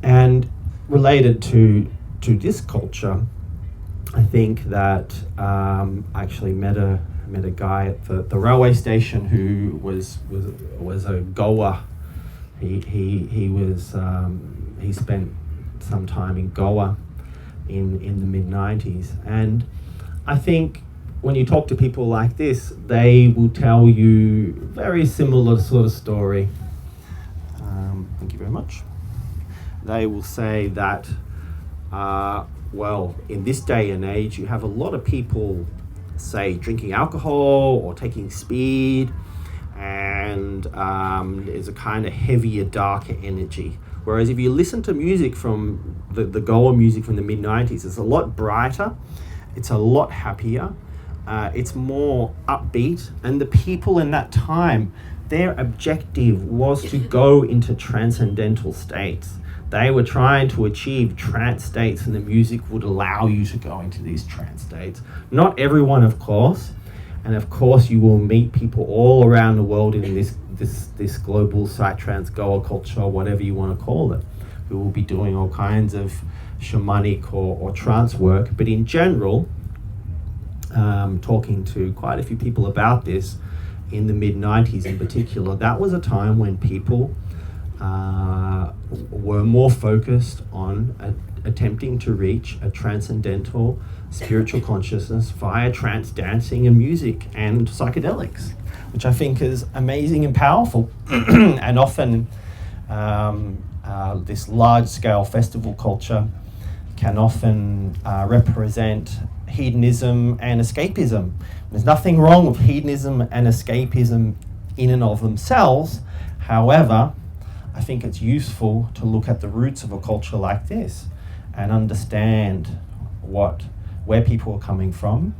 And related to this culture, I think that I actually met a guy at the railway station who was a Goa. He spent some time in Goa in the mid-90s, and I think when you talk to people like this, they will tell you very similar sort of story. Thank you very much. They will say that, well, in this day and age, you have a lot of people, say, drinking alcohol or taking speed, and there's a kind of heavier, darker energy. Whereas if you listen to music from the Goa music from the mid-90s, it's a lot brighter, it's a lot happier, it's more upbeat, and the people in that time, their objective was to go into transcendental states. They were trying to achieve trance states, and the music would allow you to go into these trance states. Not everyone, of course, and of course you will meet people all around the world in this global psytrance Goa culture, or whatever you want to call it, who will be doing all kinds of shamanic or trance work. But in general, talking to quite a few people about this in the mid-90s in particular, that was a time when people were more focused on attempting to reach a transcendental spiritual consciousness via trance dancing and music and psychedelics, which I think is amazing and powerful. And often this large-scale festival culture can often represent hedonism and escapism. There's nothing wrong with hedonism and escapism in and of themselves. However, I think it's useful to look at the roots of a culture like this and understand where people are coming from,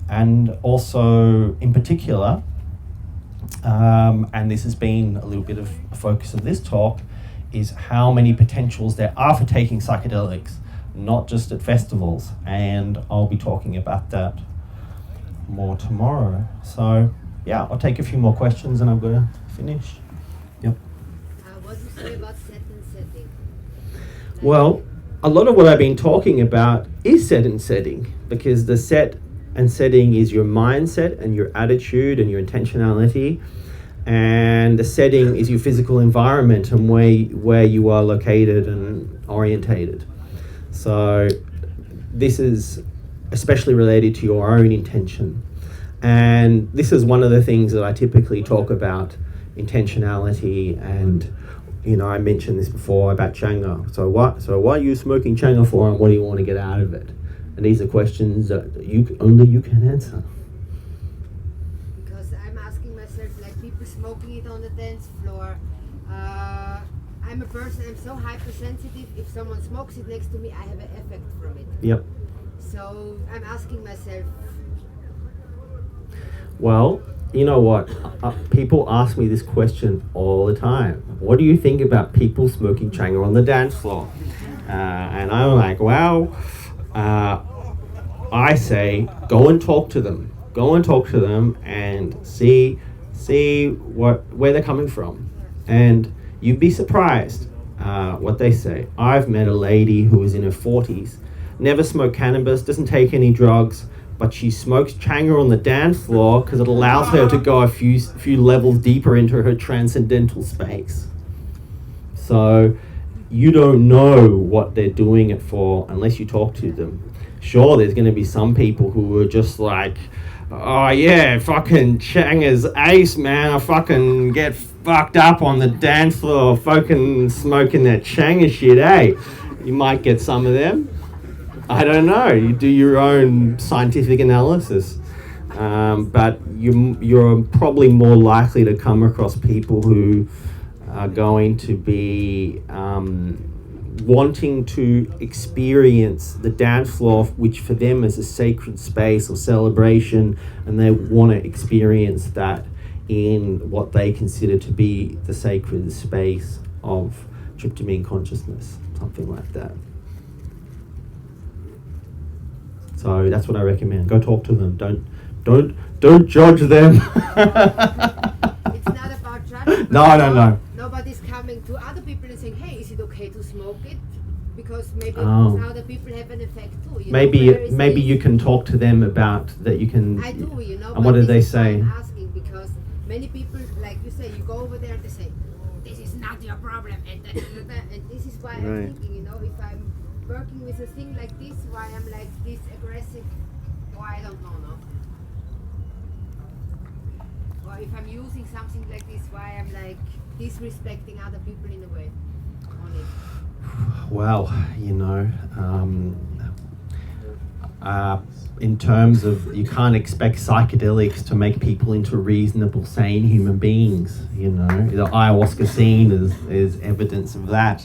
and also in particular, and this has been a little bit of a focus of this talk, is how many potentials there are for taking psychedelics, not just at festivals. And I'll be talking about that more tomorrow. So yeah, I'll take a few more questions and I'm going to finish. Yep. What do you say about set and setting? Well, a lot of what I've been talking about is set and setting, because the set and setting is your mindset and your attitude and your intentionality, and the setting is your physical environment and where you are located and orientated. So this is especially related to your own intention, and this is one of the things that I typically talk about, intentionality. And I mentioned this before about Changa. So why are you smoking Changa for, and what do you want to get out of it? And these are questions that only you can answer. Because I'm asking myself, like people smoking it on the dance floor. I'm a person, I'm so hypersensitive. If someone smokes it next to me, I have an effect from it. Yep. So I'm asking myself. Well, you know what? People ask me this question all the time. What do you think about people smoking Changa on the dance floor? And I'm like, well, I say, go and talk to them. Go and talk to them and see where they're coming from. And you'd be surprised what they say. I've met a lady who is in her 40s, never smoked cannabis, doesn't take any drugs, but she smokes Changa on the dance floor because it allows her to go a few levels deeper into her transcendental space. So you don't know what they're doing it for unless you talk to them. Sure, there's going to be some people who are just like, oh yeah, fucking Changa's ace, man. I fucking get fucked up on the dance floor, fucking smoking that Changa shit, eh? You might get some of them. I don't know. You do your own scientific analysis. But you're probably more likely to come across people who are going to be wanting to experience the dance floor, which for them is a sacred space or celebration, and they want to experience that in what they consider to be the sacred space of tryptamine consciousness, something like that. So that's what I recommend. Go talk to them. Don't judge them. It's not about judging. No. Nobody's coming to other people and saying, hey, is it okay to smoke it? Because maybe other people have an effect too. Maybe you can talk to them about that. You can. I do, And what did they say? I'm asking because many people, like you say, you go over there and they say, this is not your problem, and this is why I'm thinking, if I'm working with a thing like this, why I'm like this aggressive, I don't know, no? Or if I'm using something like this, why I'm like disrespecting other people in a way on it. Well, in terms of, you can't expect psychedelics to make people into reasonable, sane human beings. The ayahuasca scene is evidence of that.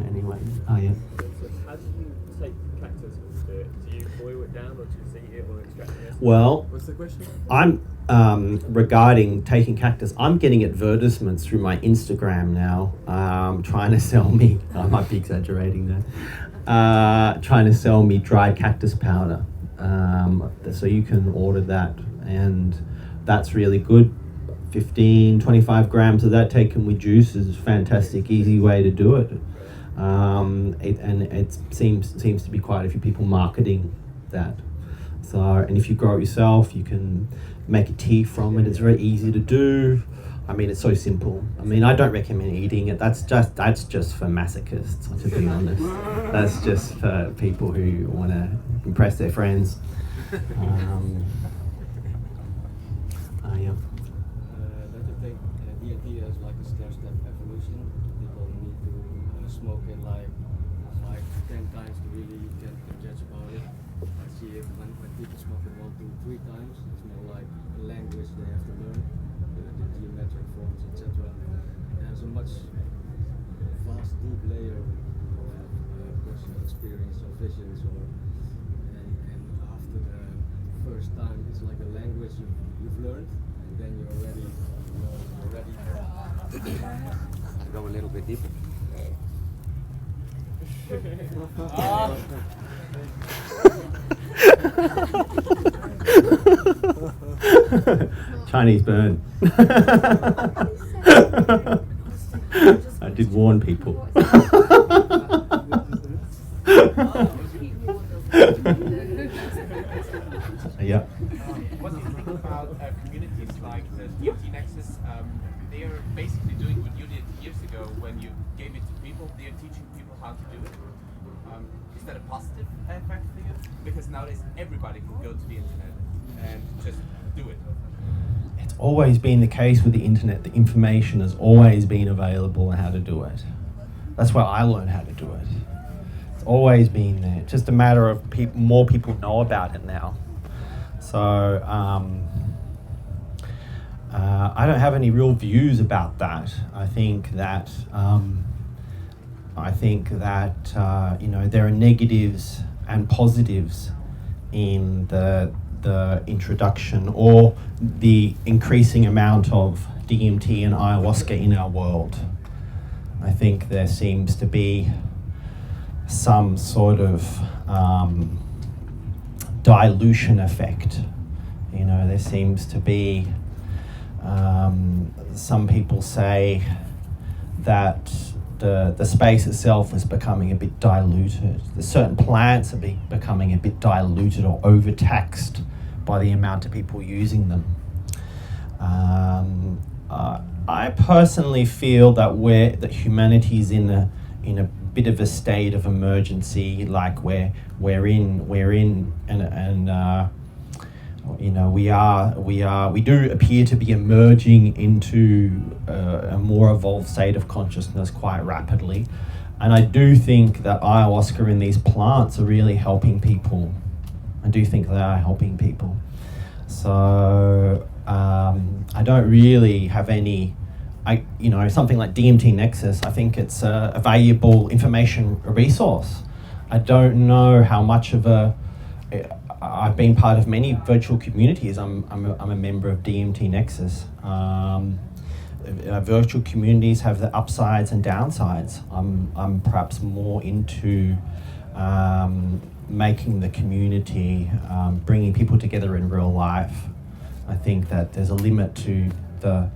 Anyway, yeah. So how do you take cactus and do it? Do you boil it down, or do you see it, or extract it? Well, What's the question? I'm regarding taking cactus. I'm getting advertisements through my Instagram now, trying to sell me. I might be exaggerating there. Trying to sell me dried cactus powder. So you can order that, and that's really good. 15, 25 grams of that taken with juice is a fantastic, easy way to do it. It seems to be quite a few people marketing that. So, and if you grow it yourself, you can make a tea from it. It's very easy to do. I mean, it's so simple. I mean, I don't recommend eating it. That's just for masochists, to be honest. That's just for people who want to impress their friends. Yeah. That you take DMT as like a stair-step evolution. People need to smoke it like 5 to 10 times to really get a judge about it. I see it when people smoke it 1, 2, 3 times. It's more like a language they have to learn, the geometric forms, etc. There's a much vast, deep layer of personal experience or visions, and after the first time, it's like a language you've learned. Then you're ready to go a little bit deeper. Chinese burn. I did warn people. Yeah. What do you think about communities like the DMT Nexus? They are basically doing what you did years ago when you gave it to people. They are teaching people how to do it. Is that a positive effect for you? Because nowadays everybody can go to the internet and just do it. It's always been the case with the internet. The information has always been available on how to do it. That's where I learned how to do it. It's always been there. It's just a matter of more people know about it now. So I don't have any real views about that. I think that you know, there are negatives and positives in the introduction or the increasing amount of DMT and ayahuasca in our world. I think there seems to be some sort of dilution effect. You know, there seems to be some people say that the space itself is becoming a bit diluted. The certain plants are becoming a bit diluted or overtaxed by the amount of people using them. I personally feel that humanity is in a bit of a state of emergency, like we're in, and you know, we do appear to be emerging into a more evolved state of consciousness quite rapidly, and I do think that ayahuasca and these plants are really helping people. I do think they are helping people. So I don't really have any. You know, something like DMT Nexus, I think it's a valuable information resource. I don't know how much of I've been part of many virtual communities. I'm a member of DMT Nexus. Virtual communities have the upsides and downsides. I'm perhaps more into making the community, bringing people together in real life. I think that there's a limit to the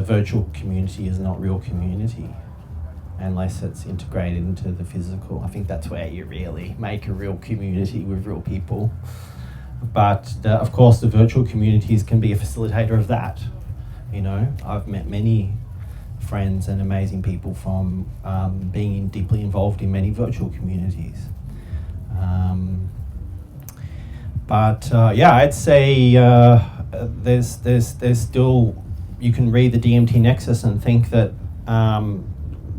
virtual community is not real community unless it's integrated into the physical. I think that's where you really make a real community with real people. But of course, the virtual communities can be a facilitator of that. You know, I've met many friends and amazing people from being deeply involved in many virtual communities. Yeah, I'd say there's still. You can read the DMT Nexus and think that,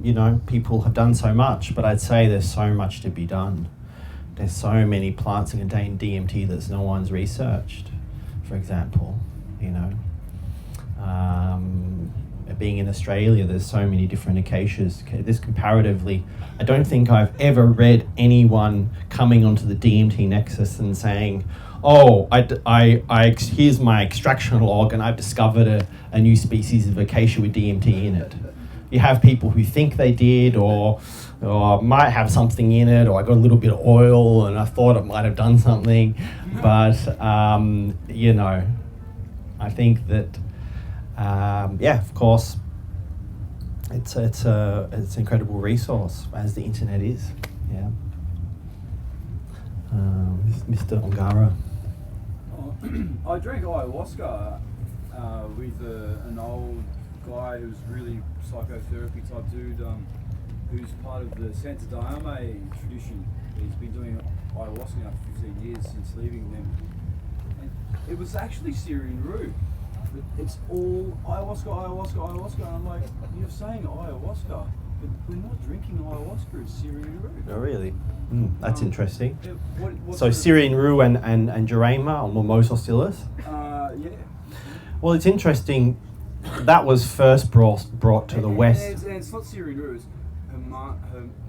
you know, people have done so much, but I'd say there's so much to be done. There's so many plants that contain DMT that no one's researched, for example, you know. Being in Australia, there's so many different acacias. There's comparatively, I don't think I've ever read anyone coming onto the DMT Nexus and saying, oh, here's my extraction log and I've discovered a new species of acacia with DMT in it. You have people who think they did or might have something in it, or I got a little bit of oil and I thought it might have done something. But, you know, I think that, yeah, of course, it's an incredible resource, as the internet is, yeah. Mr. Ongara. I drank ayahuasca with an old guy who's really psychotherapy type dude, who's part of the Santa Diame tradition. He's been doing ayahuasca now for 15 years since leaving them. And it was actually Syrian root. But it's all ayahuasca. And I'm like, you're saying ayahuasca, but we're not drinking ayahuasca, it's Syrian root. Oh, really? That's interesting. What So Syrian rue and Jurema or Mimosa Stillus? Yeah. Well, it's interesting. That was first brought to the West. And it's not Syrian root,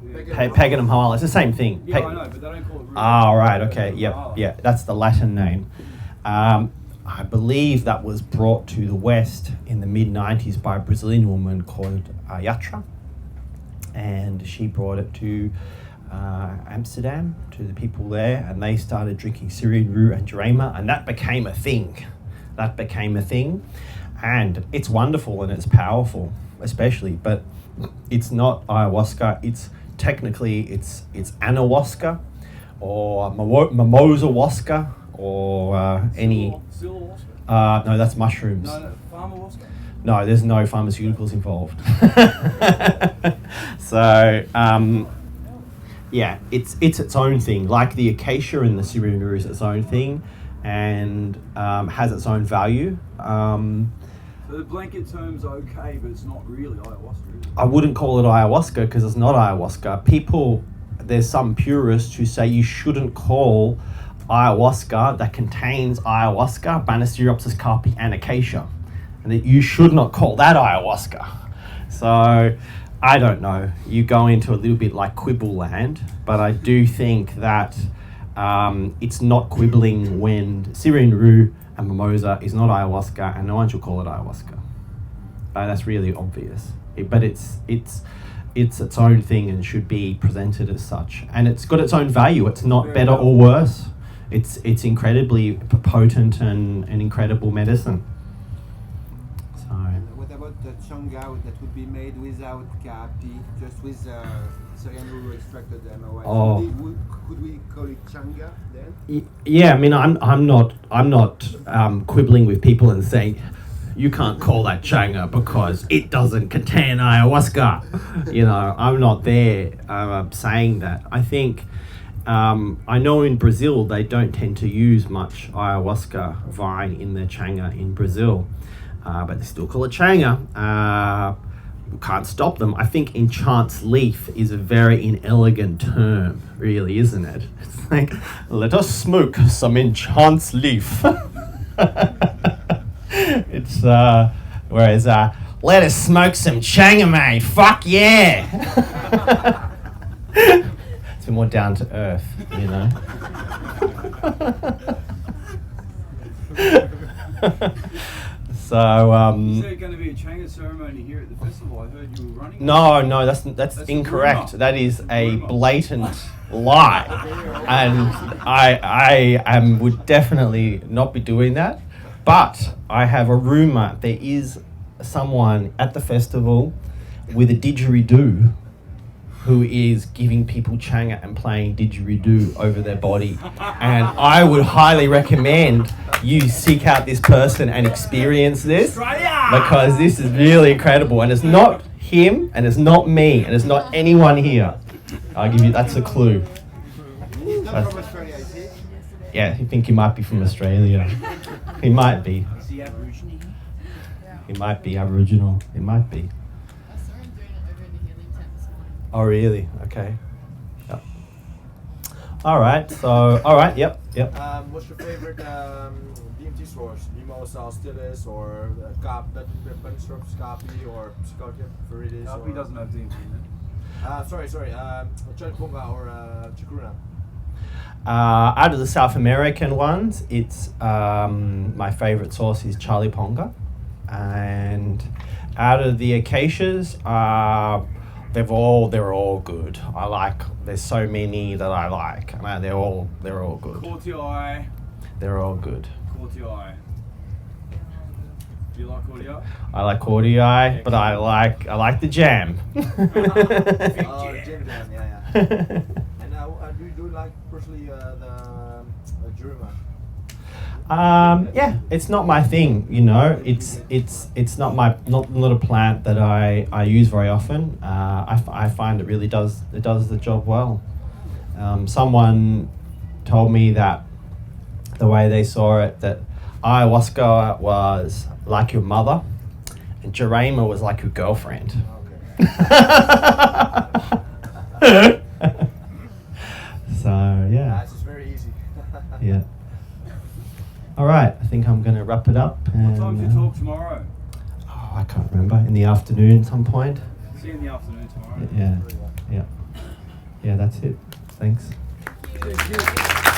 it's Pagan Hamala. It's the same thing. Yeah, I know, but they don't call it root. Ah, right. Okay. Yep. Yeah. That's the Latin name. I believe that was brought to the West in the mid-90s by a Brazilian woman called Yatra, and she brought it to Amsterdam to the people there, and they started drinking Syrian rue and Jurema, and that became a thing. that became a thing, and it's wonderful and it's powerful, especially. But it's not ayahuasca. It's technically it's anahuasca, or mimosahuasca, or any. No, that's mushrooms. No, pharmahuasca? No, there's no pharmaceuticals involved. So, yeah, it's its own thing. Like the acacia and the Syrian rue is its own thing, and has its own value. So the blanket term's okay, but it's not really ayahuasca, is it? I wouldn't call it ayahuasca because it's not ayahuasca. There's some purists who say you shouldn't call ayahuasca that contains ayahuasca, Banisteriopsis carpi, and acacia, and that you should not call that ayahuasca. So I don't know. You go into a little bit like quibble land, but I do think that it's not quibbling when Syrian rue and mimosa is not ayahuasca, and no one should call it ayahuasca. That's really obvious. But it's its own thing and should be presented as such. And it's got its own value. It's not better or worse. It's incredibly potent and an incredible medicine. So. What about the Changa that would be made without Kapi, just with Syrian rue extracted MAOIs? Oh. Could we call it Changa then? Yeah, I mean, I'm not quibbling with people and saying you can't call that Changa because it doesn't contain ayahuasca. You know, I'm not there saying that. I think I know in Brazil they don't tend to use much ayahuasca vine in their Changa in Brazil, but they still call it Changa. Can't stop them. I think enchant's leaf is a very inelegant term, really, isn't it? It's like, let us smoke some enchant's leaf. It's whereas let us smoke some Changa, mate. Fuck yeah. It's more down to earth, you know. So is there going to be a Changa ceremony here at the festival? I heard you were running. No, that's incorrect. That is a blatant lie, and I would definitely not be doing that. But I have a rumor there is someone at the festival with a didgeridoo who is giving people Changa and playing didgeridoo over their body. And I would highly recommend you seek out this person and experience this, because this is really incredible. And it's not him, and it's not me, and it's not anyone here. I'll give you, that's a clue. Not from Australia, is he? Yeah, I think he might be from Australia. He might be. Is he Aboriginal? He might be Aboriginal. He might be. I saw him doing it over in the healing tent this morning. Oh, really? Okay. Yep. All right. So, all right. Yep. What's your favorite DMT source? Mimosa, Stillis, or Banisteriopsis carpi, or Psychotropic, Viridis? Carpi doesn't have DMT in it. Sorry. Changa or Chacruna? Out of the South American ones, it's my favorite source is Charlie Ponga, and out of the acacias, they're all good. There's so many that I like, and they're all good. Cortii. They're all good. Cortii. Do you like Cortii? I like Cortii, but I like the jam. Jam, yeah. And do you like personally the Jurima? Yeah, it's not my thing, you know. It's not a plant that I use very often. I find it really does the job well. Someone told me that the way they saw it, that ayahuasca was like your mother, and Jurima was like your girlfriend. Okay. So yeah. That's just very easy. Yeah. All right, I think I'm going to wrap it up. What time do you talk tomorrow? Oh, I can't remember. In the afternoon, some point. See you in the afternoon tomorrow. Yeah. Yeah. That's it. Thanks. Thank you.